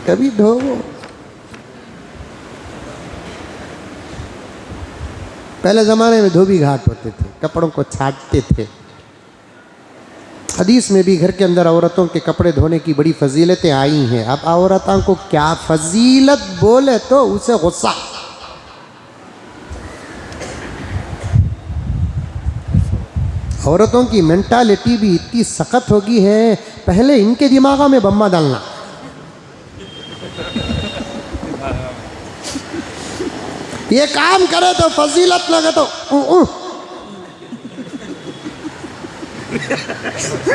कभी धो। पहले ज़माने में धोबी घाट होते थे, कपड़ों को छाटते थे। हदीस में भी घर के अंदर औरतों के कपड़े धोने की बड़ी फजीलतें आई हैं। अब औरतों को क्या फजीलत बोले तो उसे गुस्सा। औरतों की मेंटालिटी भी इतनी सख्त हो गई है, पहले इनके दिमाग में बम्मा डालना। ये काम करे तो फजीलत लगे तो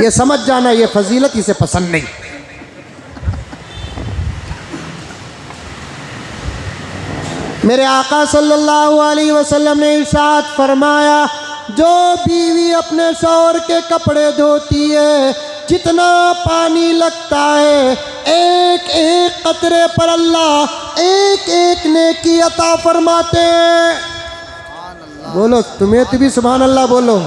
ये समझ जाना ये फजीलत इसे पसंद नहीं। मेरे आका सल्लल्लाहु अलैहि वसल्लम ने इरशाद फरमाया, जो बीवी अपने शौहर के कपड़े धोती है, जितना पानी लगता है, एक एक कतरे पर अल्लाह एक एक नेकी अता फरमाते हैं। बोलो तुम्हें तो भी सुभान अल्लाह बोलो।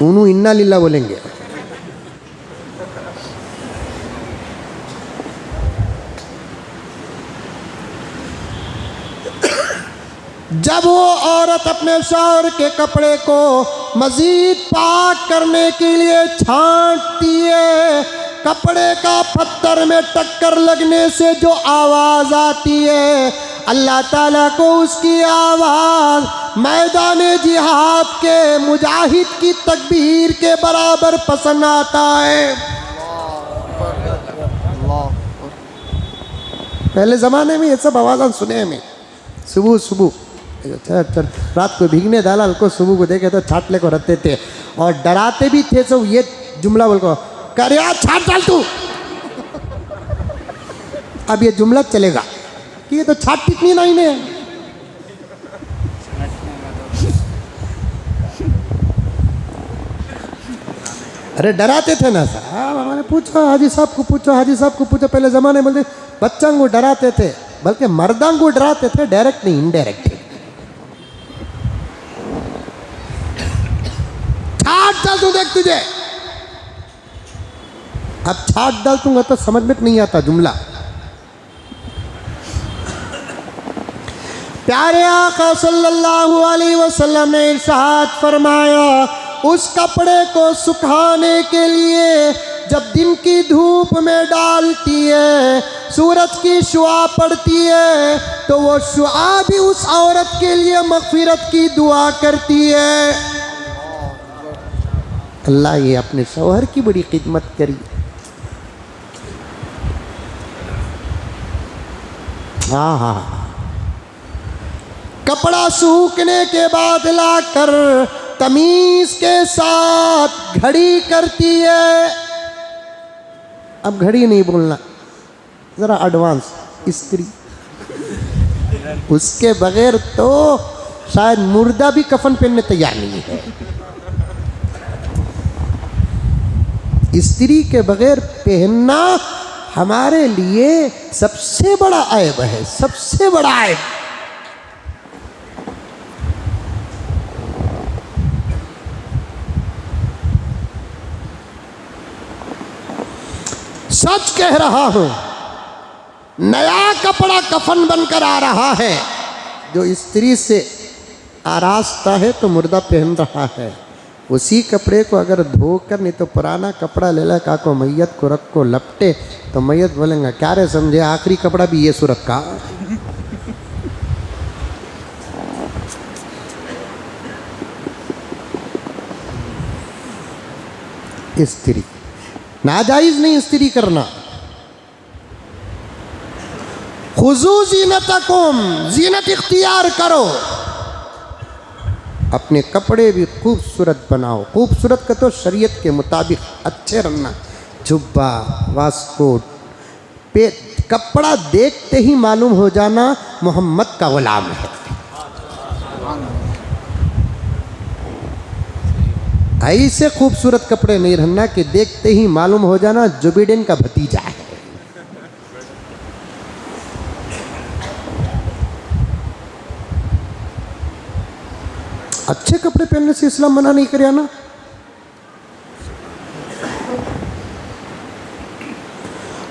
उन्हू इन्ना लिल्ला बोलेंगे। जब वो औरत अपने शौहर के कपड़े को मजीद पाक करने के लिए छांटती है, कपड़े का पत्थर में टक्कर लगने से जो आवाज़ आती है, अल्लाह ताला को उसकी आवाज़ मैदान जिहाद के मुजाहिद की तकबीर के बराबर पसंद आता है। पहले ज़माने में ये सब आवाज़ सुने हमें। सुबह सुबह रात को भीगने दालाल को सुबह को देखे तो छाटले को रखते थे और डराते भी थे। सब ये जुमला बोल को कर यार छाट डाल तू। अब ये जुमला चलेगा कि ये तो छाट कितनी नहीं ने। अरे डराते थे ना साहब, हमारे पूछो हाजी साहब को पूछो, हाजी साहब को पूछो। पहले ज़माने बोलते बच्चा को डराते थे, बल्कि मर्दा को डराते थे, डायरेक्ट नहीं इनडायरेक्ट। छाट डाल तू देख तुझे। अब छाट डाल दूंगा तो समझ में नहीं आता जुमला। प्यारे आका सल्लल्लाहु अलैहि वसल्लम ने इरशाद फरमाया, उस कपड़े को सुखाने के लिए जब दिन की धूप में डालती है, सूरज की शुआ पड़ती है, तो वो शुआ भी उस औरत के लिए मगफिरत की दुआ करती है। अल्लाह ये अपने शौहर की बड़ी खिदमत करी। हाँ हाँ, कपड़ा सूखने के बाद लाकर तमीज के साथ घड़ी करती है। अब घड़ी नहीं बोलना, जरा एडवांस स्त्री। उसके बगैर तो शायद मुर्दा भी कफन पहनने तैयार नहीं है। स्त्री के बगैर पहनना हमारे लिए सबसे बड़ा ऐब है, सबसे बड़ा ऐब। सच कह रहा हूं, नया कपड़ा कफन बनकर आ रहा है। जो स्त्री से आरास्ता है तो मुर्दा पहन रहा है। उसी कपड़े को अगर धोकर, नहीं तो पुराना कपड़ा ले ला काको मैयत को रख को लपटे, तो मैयत बोलेंगे क्या रे समझे, आखिरी कपड़ा भी ये सूरत का। स्त्री नाजायज नहीं स्त्री करना। खुजू जीनतकुम, जीनत इख्तियार करो। अपने कपड़े भी खूबसूरत बनाओ। खूबसूरत का तो शरीयत के मुताबिक अच्छे रहना, जुब्बा वास्कोट पे कपड़ा देखते ही मालूम हो जाना मोहम्मद का गुलाम है। ऐसे खूबसूरत कपड़े नहीं रहना कि देखते ही मालूम हो जाना जो बिडेन का भतीजा है। अच्छे कपड़े पहनने से इस्लाम मना नहीं करे ना।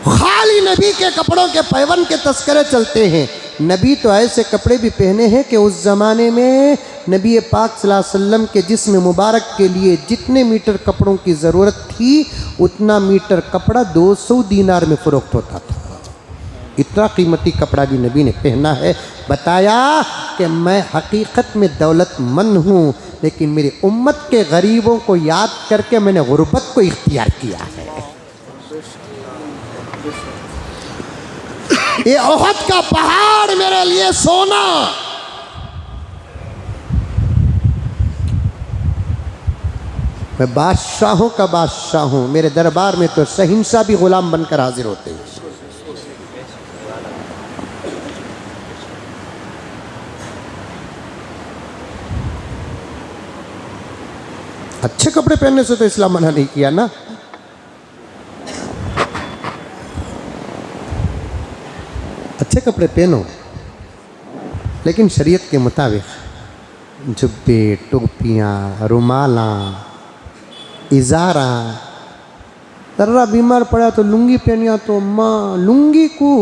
खाली नबी के कपड़ों के पैवन के तस्करे चलते हैं। नबी तो ऐसे कपड़े भी पहने हैं कि उस ज़माने में नबी पाक सल्लल्लाहु अलैहि वसल्लम के जिस्म मुबारक के लिए जितने मीटर कपड़ों की ज़रूरत थी उतना मीटर कपड़ा 200 दीनार में फ़रोख्त होता था। इतना कीमती कपड़ा भी नबी ने पहना है। बताया कि मैं हकीकत में दौलतमंद हूँ, लेकिन मेरी उम्मत के गरीबों को याद करके मैंने गुर्बत को इख्तियार किया है। ये ओहद का पहाड़ मेरे लिए सोना। मैं बादशाहों का बादशाह हूँ। मेरे दरबार में तो शहंशाह भी गुलाम बनकर हाजिर होते हैं। अच्छे कपड़े पहनने से तो इस्लाम मना नहीं किया ना। अच्छे कपड़े पहनो, लेकिन शरीयत के मुताबिक। जुब्बे, टोपियाँ, रुमाला, इजारा। तर्रा बीमार पड़ा तो लुंगी पहनिया तो माँ लुंगी को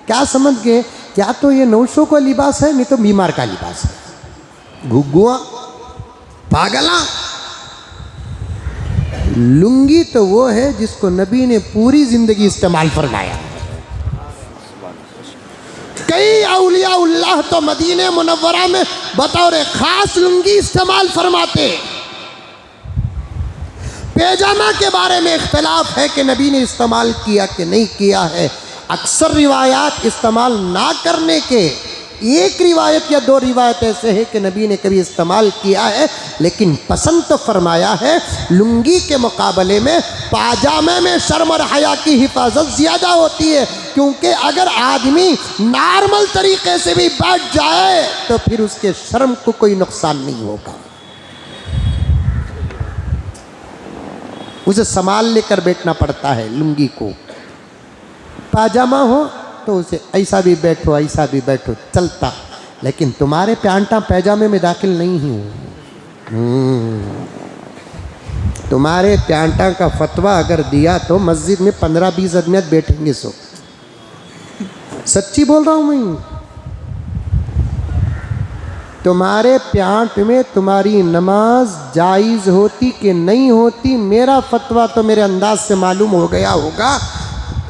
क्या समझ गए, या तो ये नौशों का लिबास है, नहीं तो बीमार का लिबास है। घुग्गुआ, पागला। लुंगी तो वो है जिसको नबी ने पूरी जिंदगी इस्तेमाल फरमाया। कई औलिया उल्लाह तो मदीने मुनव्वरा में बतौर खास लुंगी इस्तेमाल फरमाते। पैजामा के बारे में इख्तलाफ है कि नबी ने इस्तेमाल किया कि नहीं किया है। अक्सर रिवायात इस्तेमाल ना करने के, एक रिवायत या दो रिवायत ऐसे है कि नबी ने कभी इस्तेमाल किया है, लेकिन पसंद तो फरमाया है लुंगी के मुकाबले में पाजामे में शर्म और हया की हिफाजत ज़्यादा होती है, क्योंकि अगर आदमी नॉर्मल तरीके से भी बैठ जाए तो फिर उसके शर्म को कोई नुकसान नहीं होगा। उसे संभाल लेकर बैठना पड़ता है लुंगी को। पाजामा हो तो उसे ऐसा भी बैठो ऐसा भी बैठो चलता, लेकिन तुम्हारे प्यांटा पैजामे में दाखिल नहीं हो। तुम्हारे प्यांटा का फतवा अगर दिया तो मस्जिद में 15-20 आदमी बैठेंगे। सो सच्ची बोल रहा हूँ मैं। तुम्हारे प्यांट में तुम्हारी नमाज जायज़ होती कि नहीं होती, मेरा फतवा तो मेरे अंदाज से मालूम हो गया होगा।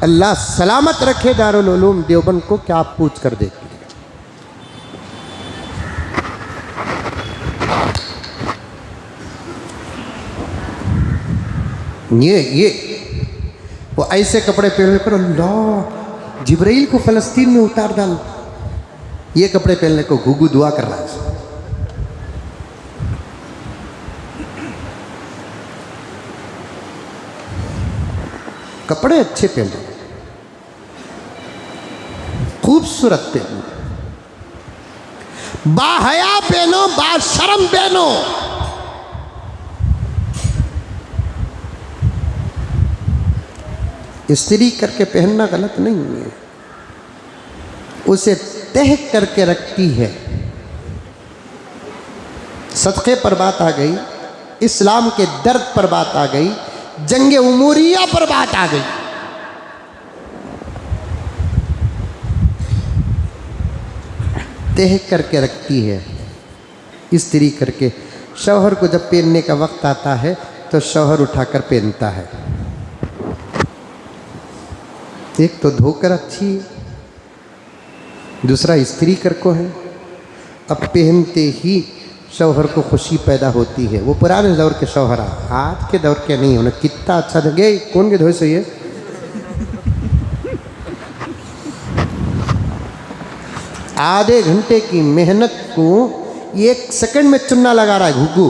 अल्लाह सलामत रखे दारुल उलूम देवबंद को, क्या आप पूछ कर देखिए। ये वो ऐसे कपड़े पहन कर अल्लाह जिब्राइल को फलस्तीन में उतार डाल, ये कपड़े पहनने को घुघु दुआ कर रहा है। कपड़े अच्छे पहनो, खूबसूरत पहनो, बाहया पहनो, बाशर्म पहनो। इस्त्री करके पहनना गलत नहीं है, उसे तह करके रखती है। सदक़े पर बात आ गई, इस्लाम के दर्द पर बात आ गई, जंगे उमूरिया पर बात आ गई। तह करके रखती है, इस्त्री करके। शौहर को जब पहनने का वक्त आता है तो शौहर उठाकर पहनता है। एक तो धोकर अच्छी है, दूसरा इस्त्री कर को है। अब पहनते ही शौहर को खुशी पैदा होती है। वो पुराने दौर के शौहर, आज के दौर के नहीं होना। कितना अच्छा लगे, कौन के धोए सही है। आधे घंटे की मेहनत को 1 सेकंड में चुन्ना लगा रहा है घुघू।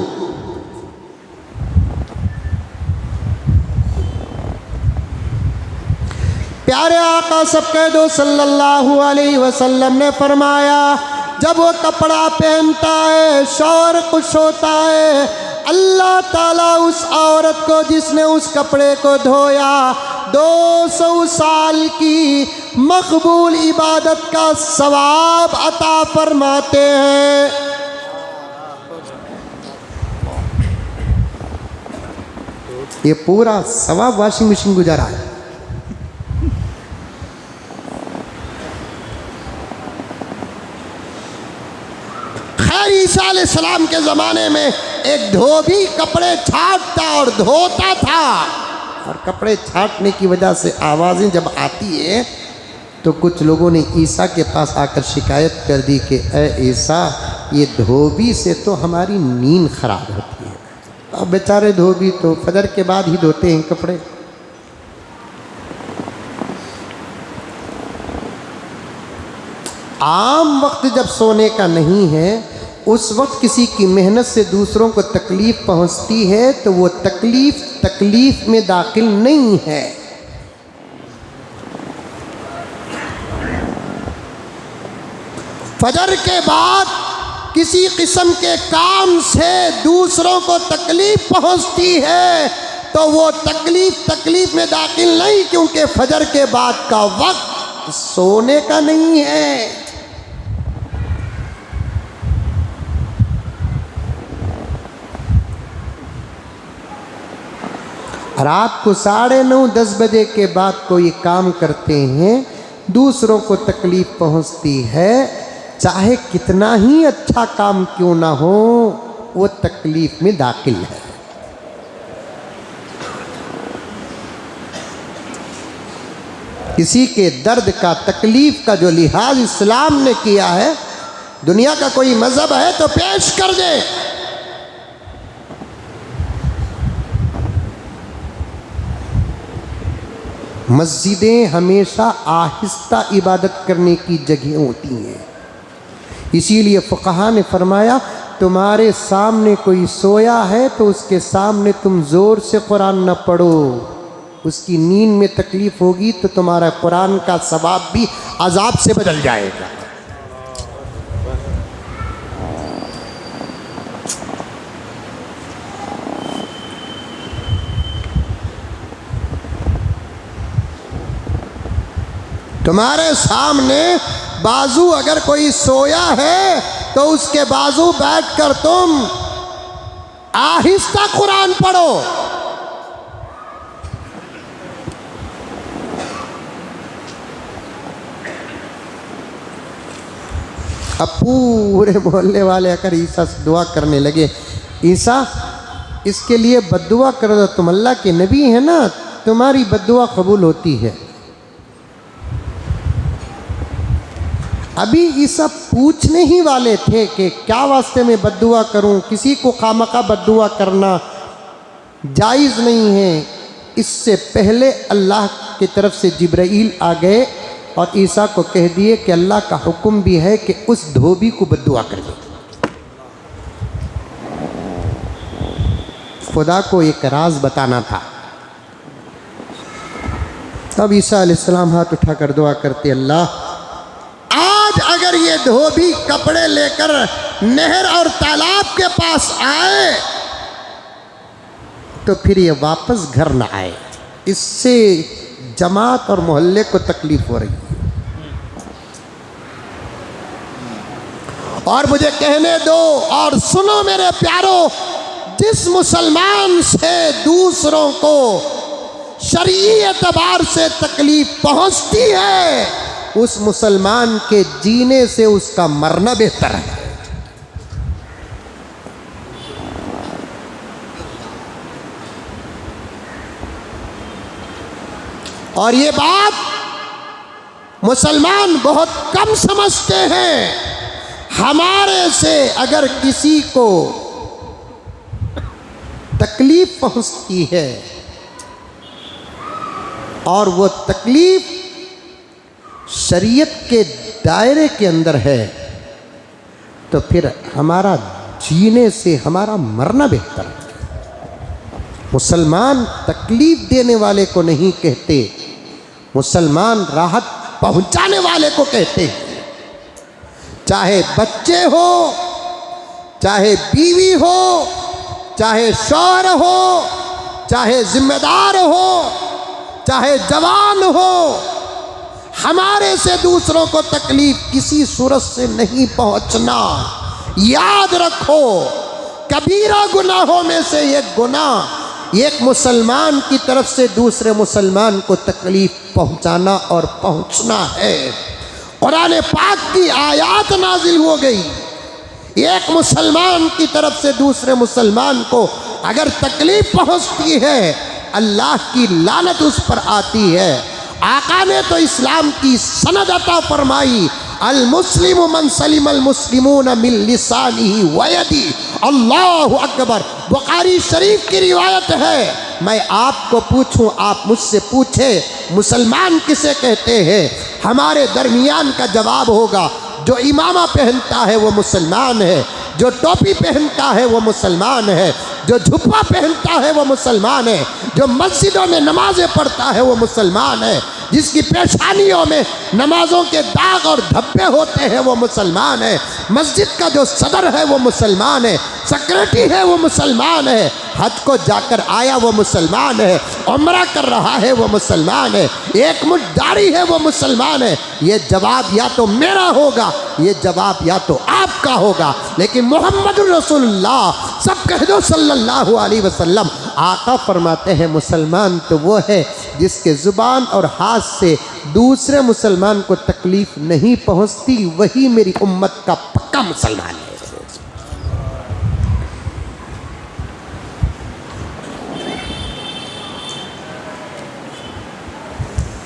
प्यारे आका सबके दो सल्लल्लाहु अलैहि वसल्लम ने फरमाया, जब वो कपड़ा पहनता है शौहर खुश होता है। अल्लाह ताला उस औरत को जिसने उस कपड़े को धोया 200 साल की मकबूल इबादत का सवाब अता फरमाते हैं। ये पूरा सवाब वॉशिंग मशीन गुजारा है। ईसा अलैहिस्सलाम के ज़माने में एक धोबी कपड़े छाटता और धोता था, और कपड़े छाटने की वजह से आवाज़ें जब आती है तो कुछ लोगों ने ईसा के पास आकर शिकायत कर दी कि ए ईसा, ये धोबी से तो हमारी नींद खराब होती है। अब बेचारे धोबी तो फजर के बाद ही धोते हैं कपड़े। आम वक्त जब सोने का नहीं है, उस वक्त किसी की मेहनत से दूसरों को तकलीफ़ पहुंचती है तो वो तकलीफ़ में दाखिल नहीं है। फजर के बाद किसी किस्म के काम से दूसरों को तकलीफ़ पहुंचती है तो वो तकलीफ़ में दाखिल नहीं, क्योंकि फजर के बाद का वक्त सोने का नहीं है। रात को 9:30-10 बजे के बाद कोई काम करते हैं, दूसरों को तकलीफ़ पहुंचती है, चाहे कितना ही अच्छा काम क्यों ना हो, वो तकलीफ़ में दाखिल है। किसी के दर्द का, तकलीफ़ का जो लिहाज इस्लाम ने किया है, दुनिया का कोई मज़हब है तो पेश कर दे। मस्जिदें हमेशा आहिस्ता इबादत करने की जगह होती हैं। इसीलिए फ़ुक़हा ने फरमाया तुम्हारे सामने कोई सोया है तो उसके सामने तुम ज़ोर से कुरान न पढ़ो, उसकी नींद में तकलीफ़ होगी तो तुम्हारा कुरान का सवाब भी अजाब से बदल जाएगा। तुम्हारे सामने बाजू अगर कोई सोया है तो उसके बाजू बैठकर तुम आहिस्ता कुरान पढ़ो। अब पूरे मोहल्ले वाले आकर ईसा से दुआ करने लगे, ईसा इसके लिए बद्दुआ कर दो, तुम अल्लाह के नबी है ना, तुम्हारी बद्दुआ कबूल होती है। अभी ईसा पूछने ही वाले थे कि क्या वास्ते में बद्दुआ करूं, किसी को खामखा बद्दुआ करना जायज़ नहीं है। इससे पहले अल्लाह की तरफ से जिब्राईल आ गए और ईसा को कह दिए कि अल्लाह का हुक्म भी है कि उस धोबी को बद्दुआ कर दो। खुदा को एक राज बताना था। तब ईसा अलैहिस्सलाम हाथ उठाकर दुआ करते, अल्लाह अगर ये धोबी कपड़े लेकर नहर और तालाब के पास आए तो फिर ये वापस घर ना आए, इससे जमात और मोहल्ले को तकलीफ हो रही है। और मुझे कहने दो और सुनो मेरे प्यारो, जिस मुसलमान से दूसरों को शरई एतबार से तकलीफ पहुंचती है उस मुसलमान के जीने से उसका मरना बेहतर है। और ये बात मुसलमान बहुत कम समझते हैं। हमारे से अगर किसी को तकलीफ पहुंचती है और वो तकलीफ शरीयत के दायरे के अंदर है तो फिर हमारा जीने से हमारा मरना बेहतर है। मुसलमान तकलीफ देने वाले को नहीं कहते, मुसलमान राहत पहुंचाने वाले को कहते हैं। चाहे बच्चे हो, चाहे बीवी हो, चाहे शौहर हो, चाहे जिम्मेदार हो, चाहे जवान हो, हमारे से दूसरों को तकलीफ किसी सूरत से नहीं पहुंचना। याद रखो, कबीरा गुनाहों में से एक गुनाह एक मुसलमान की तरफ से दूसरे मुसलमान को तकलीफ पहुंचाना और पहुंचना है। कुरान पाक की आयत नाजिल हो गई, एक मुसलमान की तरफ से दूसरे मुसलमान को अगर तकलीफ पहुंचती है अल्लाह की लानत उस पर आती है। आका ने तो इस्लाम की सनद अता फरमाई, अल मुस्लिम मन सलिम अल मुस्लिमून मिन लिसानिही व यदी, अल्लाहु अकबर। बुखारी शरीफ की रिवायत है। मैं आपको पूछूं, आप मुझसे पूछे मुसलमान किसे कहते हैं, हमारे दरमियान का जवाब होगा जो इमामा पहनता है वो मुसलमान है, जो टोपी पहनता है वो मुसलमान है, जो झुब्बा पहनता है वो मुसलमान है, जो मस्जिदों में नमाजें पढ़ता है वो मुसलमान है, जिसकी पेशानियों में नमाजों के दाग और धब्बे होते हैं वो मुसलमान है, मस्जिद का जो सदर है वो मुसलमान है, सेक्रेटरी है वो मुसलमान है, हज को जाकर आया वो मुसलमान है, उम्रा कर रहा है वो मुसलमान है, एक मुठ दाढ़ी है वो मुसलमान है। ये जवाब या तो मेरा होगा, ये जवाब या तो आपका होगा। लेकिन मोहम्मद रसूलुल्लाह सब कह दो सल्लल्लाहु अलैहि वसल्लम। आका फरमाते हैं मुसलमान तो वो है जिसके ज़ुबान और हाथ से दूसरे मुसलमान को तकलीफ़ नहीं पहुंचती, वही मेरी उम्मत का पक्का मुसलमान है।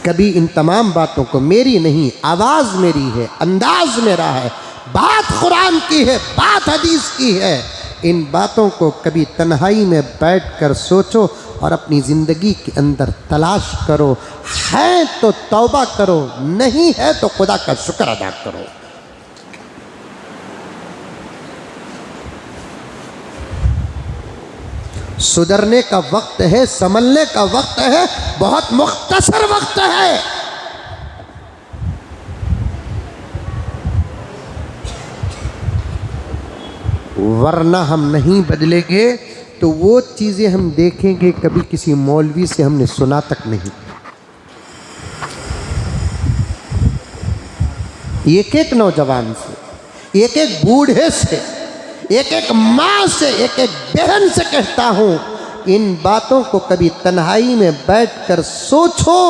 कभी इन तमाम बातों को, मेरी नहीं, आवाज़ मेरी है, अंदाज मेरा है, बात कुरान की है, बात हदीस की है, इन बातों को कभी तन्हाई में बैठकर सोचो और अपनी ज़िंदगी के अंदर तलाश करो। है तो तौबा करो, नहीं है तो खुदा का शुक्र अदा करो। सुधरने का वक्त है, संभलने का वक्त है, बहुत मुख्तसर वक्त है। वरना हम नहीं बदलेंगे तो वो चीज़ें हम देखेंगे कभी किसी मौलवी से हमने सुना तक नहीं। एक एक नौजवान से, एक एक बूढ़े से, एक एक माँ से, एक एक बहन से कहता हूँ, इन बातों को कभी तन्हाई में बैठकर सोचो,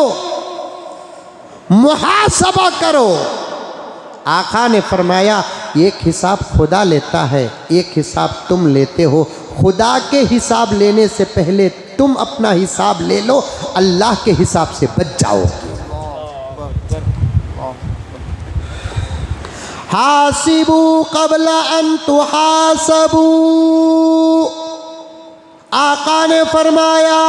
मुहासबा करो। आका ने फरमाया एक हिसाब खुदा लेता है, एक हिसाब तुम लेते हो। खुदा के हिसाब लेने से पहले तुम अपना हिसाब ले लो, अल्लाह के हिसाब से बच जाओ। हासिबू क़ब्ला अन तुहासबू। आका ने फरमाया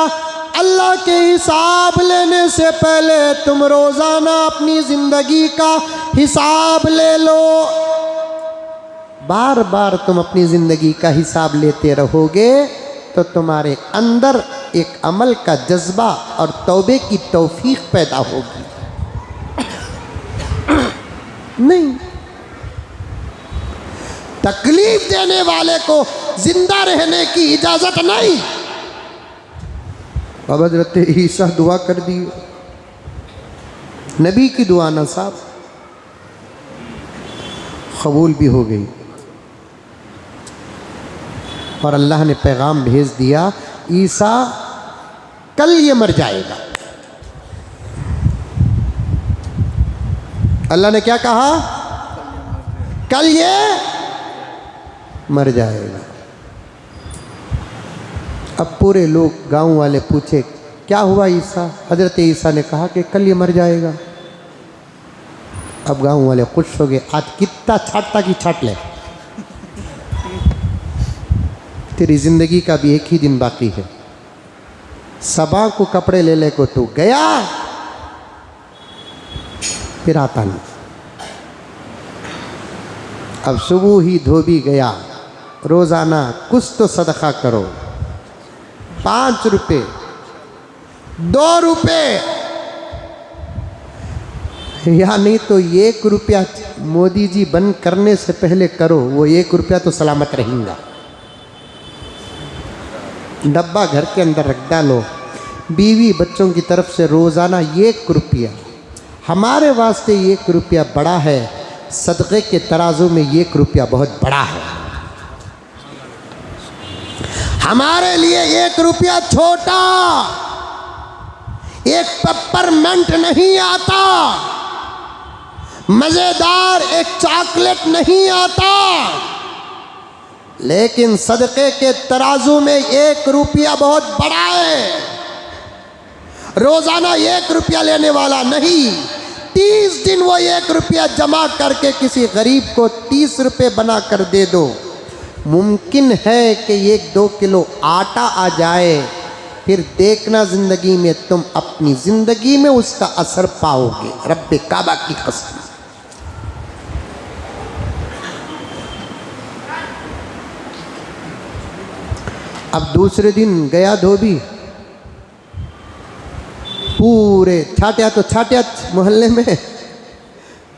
अल्लाह के हिसाब लेने से पहले तुम रोज़ाना अपनी ज़िंदगी का हिसाब ले लो। बार बार तुम अपनी ज़िंदगी का हिसाब लेते रहोगे तो तुम्हारे अंदर एक अमल का जज्बा और तौबे की तौफीक पैदा होगी। नहीं, तकलीफ देने वाले को जिंदा रहने की इजाज़त नहीं। अब हज़रत ईसा दुआ कर दी, नबी की दुआ ना साहब कबूल भी हो गई और अल्लाह ने पैगाम भेज दिया, ईसा कल ये मर जाएगा। अल्लाह ने क्या कहा? कल ये मर जाएगा। अब पूरे लोग गांव वाले पूछे क्या हुआ ईसा? हज़रत ईसा ने कहा कि कल ये मर जाएगा। अब गांव वाले खुश हो गए, आज कितना छाटता की छाट ले, तेरी ज़िंदगी का भी एक ही दिन बाकी है। सबा को कपड़े ले ले को तू गया, फिर आता नहीं। अब सुबह ही धोबी गया, रोज़ाना कुछ तो सदका करो, 5 रुपये 2 रुपये, या नहीं तो 1 रुपया मोदी जी बंद करने से पहले करो, वो 1 रुपया तो सलामत रहेगा। डब्बा घर के अंदर रख डालो, बीवी बच्चों की तरफ से रोज़ाना 1 रुपया। हमारे वास्ते 1 रुपया बड़ा है, सदक़े के तराजू में 1 रुपया बहुत बड़ा है। हमारे लिए 1 रुपया छोटा, एक पेपरमेंट नहीं आता, मज़ेदार एक चॉकलेट नहीं आता, लेकिन सदक़े के तराजू में 1 रुपया बहुत बड़ा है। रोज़ाना 1 रुपया लेने वाला नहीं, 30 दिन वो 1 रुपया जमा करके किसी गरीब को 30 रुपये बना कर दे दो। मुमकिन है कि 1-2 किलो आटा आ जाए, फिर देखना ज़िंदगी में तुम अपनी ज़िंदगी में उसका असर पाओगे, रब्बे काबा की कसम। अब दूसरे दिन गया धोबी, पूरे छाटिया तो छाटिया मोहल्ले में,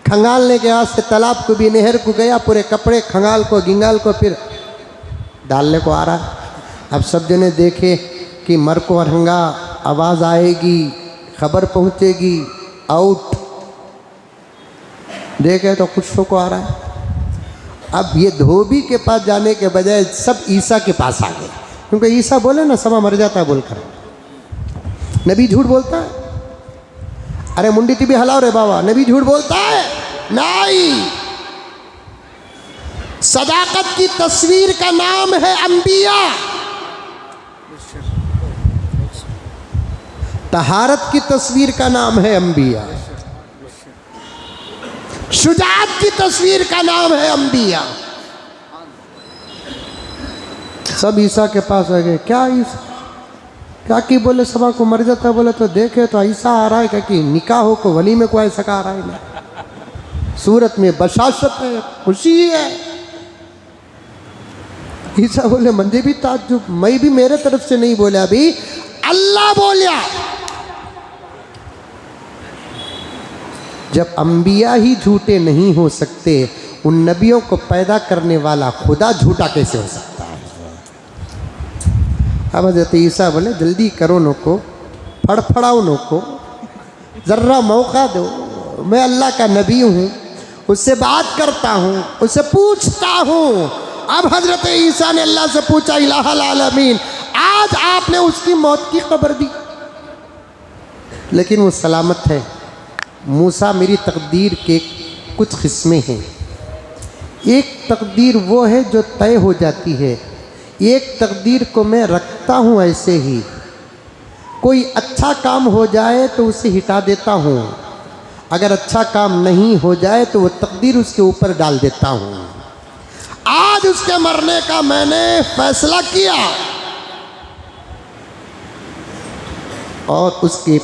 खंगालने के वास्ते तालाब को भी नहर को गया, पूरे कपड़े खंगाल को गिंगाल को फिर डालने को आ रहा। अब सब जने देखे कि मर को अरहंगा, आवाज़ आएगी, खबर पहुंचेगी, आउट, देखे तो खुश को आ रहा है। अब ये धोबी के पास जाने के बजाय सब ईसा के पास आ गए, क्योंकि ईसा बोले ना समा मर जाता है बोलकर। नबी झूठ बोलता है? अरे मुंडी ती भी हलाओ रे बाबा, नबी झूठ बोलता है? नहीं। सदाकत की तस्वीर का नाम है अंबिया, तहारत की तस्वीर का नाम है अंबिया, शुजाअत की तस्वीर का नाम है अंबिया। सब ईसा के पास आ गए, क्या ईसा क्या कि बोले सभा को मर जाता, बोले तो देखे तो ऐसा आ रहा है क्या कि निकाह को वली में को ऐसा आ रहा है ना, सूरत में बशाशत है, खुशी है। ईसा बोले मंजे भी ताज्जुब, मैं भी मेरे तरफ से नहीं बोला, अभी अल्लाह बोलिया। जब अंबिया ही झूठे नहीं हो सकते, उन नबियों को पैदा करने वाला खुदा झूठा कैसे हो सकता है। अब हज़रत ईसा बोले जल्दी करो नको, फड़फड़ाओ नको, ज़र्रा मौका दो, मैं अल्लाह का नबी हूँ, उससे बात करता हूँ, उससे पूछता हूँ। अब हज़रत ईसा ने अल्लाह से पूछा, इलाहुल आलमीन आज आपने उसकी मौत की खबर दी, लेकिन वो सलामत है। मूसा मेरी तकदीर के कुछ किस्में हैं, एक तकदीर वो है जो तय हो जाती है, एक तकदीर को मैं रखता हूँ ऐसे ही। कोई अच्छा काम हो जाए तो उसे हिटा देता हूँ, अगर अच्छा काम नहीं हो जाए तो वो तकदीर उसके ऊपर डाल देता हूँ। आज उसके मरने का मैंने फैसला किया और उसके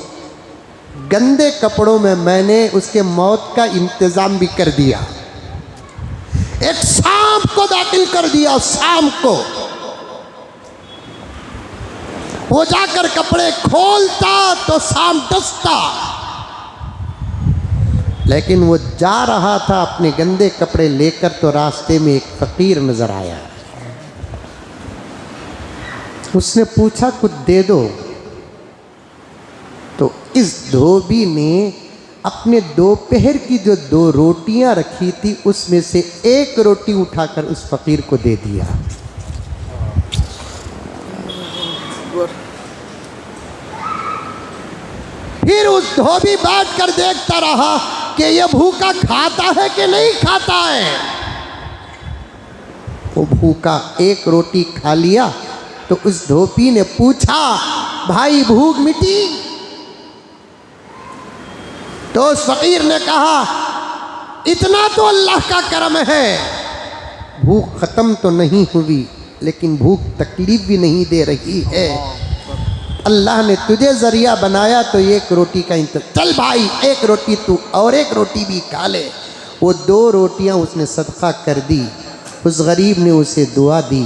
गंदे कपड़ों में मैंने उसके मौत का इंतज़ाम भी कर दिया। एक सांप को दाखिल कर दिया, सांप को। वो जाकर कपड़े खोलता तो सांप डसता, लेकिन वो जा रहा था अपने गंदे कपड़े लेकर तो रास्ते में एक फकीर नजर आया। उसने पूछा कुछ दे दो, तो इस धोबी ने अपने दोपहर की जो 2 रोटियां रखी थी उसमें से एक रोटी उठाकर उस फकीर को दे दिया। फिर उस धोबी बैठकर देखता रहा कि ये भूखा खाता है कि नहीं खाता है। वो भूखा एक रोटी खा लिया तो उस धोबी ने पूछा, भाई भूख मिटी? तो उस फकीर ने कहा, इतना तो अल्लाह का करम है, भूख खत्म तो नहीं हुई लेकिन भूख तकलीफ भी नहीं दे रही है। अल्लाह ने तुझे जरिया बनाया तो एक रोटी का इंतज़ार, चल भाई एक रोटी तू और एक रोटी भी खा ले। वो 2 रोटियां उसने सदका कर दी, उस गरीब ने उसे दुआ दी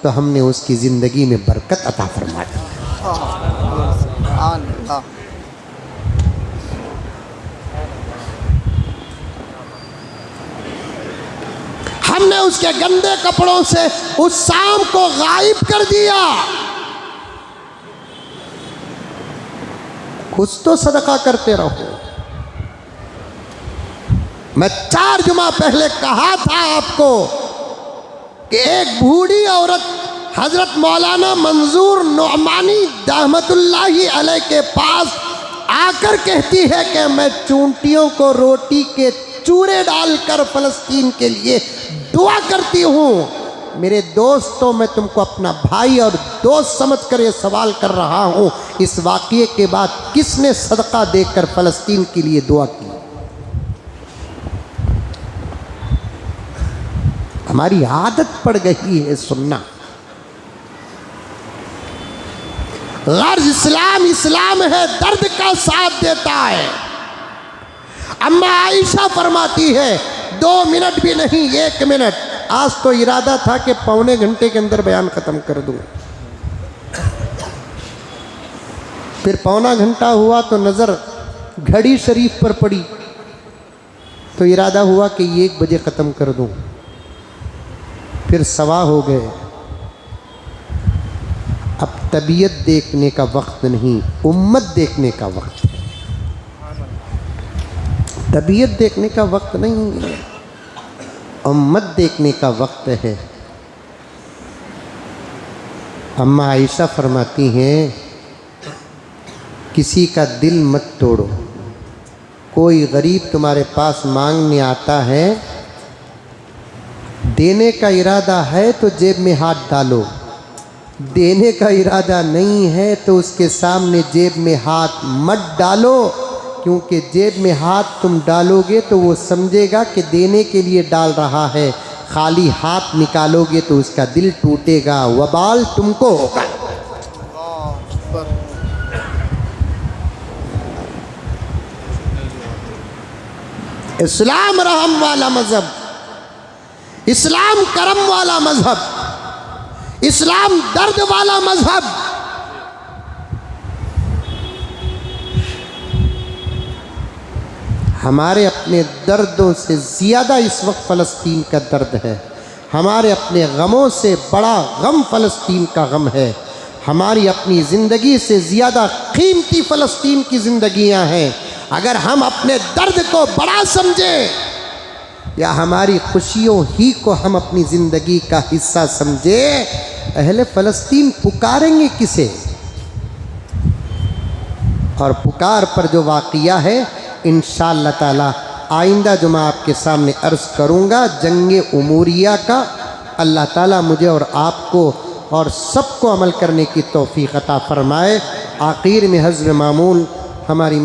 तो हमने उसकी ज़िंदगी में बरकत अता फरमा दी। हमने उसके गंदे कपड़ों से उस सांप को गायब कर दिया। कुछ तो सदका करते रहो। मैं 4 जुमा पहले कहा था आपको कि एक बूढ़ी औरत हजरत मौलाना मंजूर नौमानी रहमतुल्लाहि अलैह के पास आकर कहती है कि मैं चूंटियों को रोटी के चूरे डालकर फलस्तीन के लिए दुआ करती हूँ। मेरे दोस्तों, मैं तुमको अपना भाई और दोस्त समझकर ये सवाल कर रहा हूँ, इस वाक़ये के बाद किसने सदका देकर फलस्तीन के लिए दुआ की? हमारी आदत पड़ गई है सुनना। गर्ज इस्लाम इस्लाम है, दर्द का साथ देता है। अम्मा आयशा फरमाती है 2 मिनट भी नहीं 1 मिनट, आज तो इरादा था कि पौने घंटे के अंदर बयान ख़त्म कर दूँ। फिर पौना घंटा हुआ तो नज़र घड़ी शरीफ पर पड़ी तो इरादा हुआ कि 1 बजे ख़त्म कर दूँ। फिर सवा हो गए। अब तबीयत देखने का वक्त नहीं, उम्मत देखने का वक्त है। तबीयत देखने का वक्त नहीं है, उम्मत देखने का वक्त है। अम्मा आयशा फरमाती हैं, किसी का दिल मत तोड़ो। कोई गरीब तुम्हारे पास मांगने आता है, देने का इरादा है तो जेब में हाथ डालो, देने का इरादा नहीं है तो उसके सामने जेब में हाथ मत डालो, क्योंकि जेब में हाथ तुम डालोगे तो वो समझेगा कि देने के लिए डाल रहा है, खाली हाथ निकालोगे तो उसका दिल टूटेगा, वबाल तुमको होगा। इस्लाम रहम वाला मजहब, इस्लाम करम वाला मजहब, इस्लाम दर्द वाला मजहब। हमारे अपने दर्दों से ज़्यादा इस वक्त फ़लस्तीन का दर्द है, हमारे अपने गमों से बड़ा गम फ़लस्तीन का गम है, हमारी अपनी ज़िंदगी से ज़्यादा कीमती फ़लस्तीन की ज़िंदगियां हैं। अगर हम अपने दर्द को बड़ा समझें या हमारी खुशियों ही को हम अपनी ज़िंदगी का हिस्सा समझें, अहले फ़लस्तीन पुकारेंगे किसे? और पुकार पर जो वाक़िया है इंशाअल्लाह ताला आइंदा जो मैं आपके सामने अर्ज़ करूँगा जंगे उमूरिया का, अल्लाह ताला मुझे और आपको और सबको अमल करने की तौफ़ीक़ अता फ़रमाए। आखिर में हज़रत मामून हमारी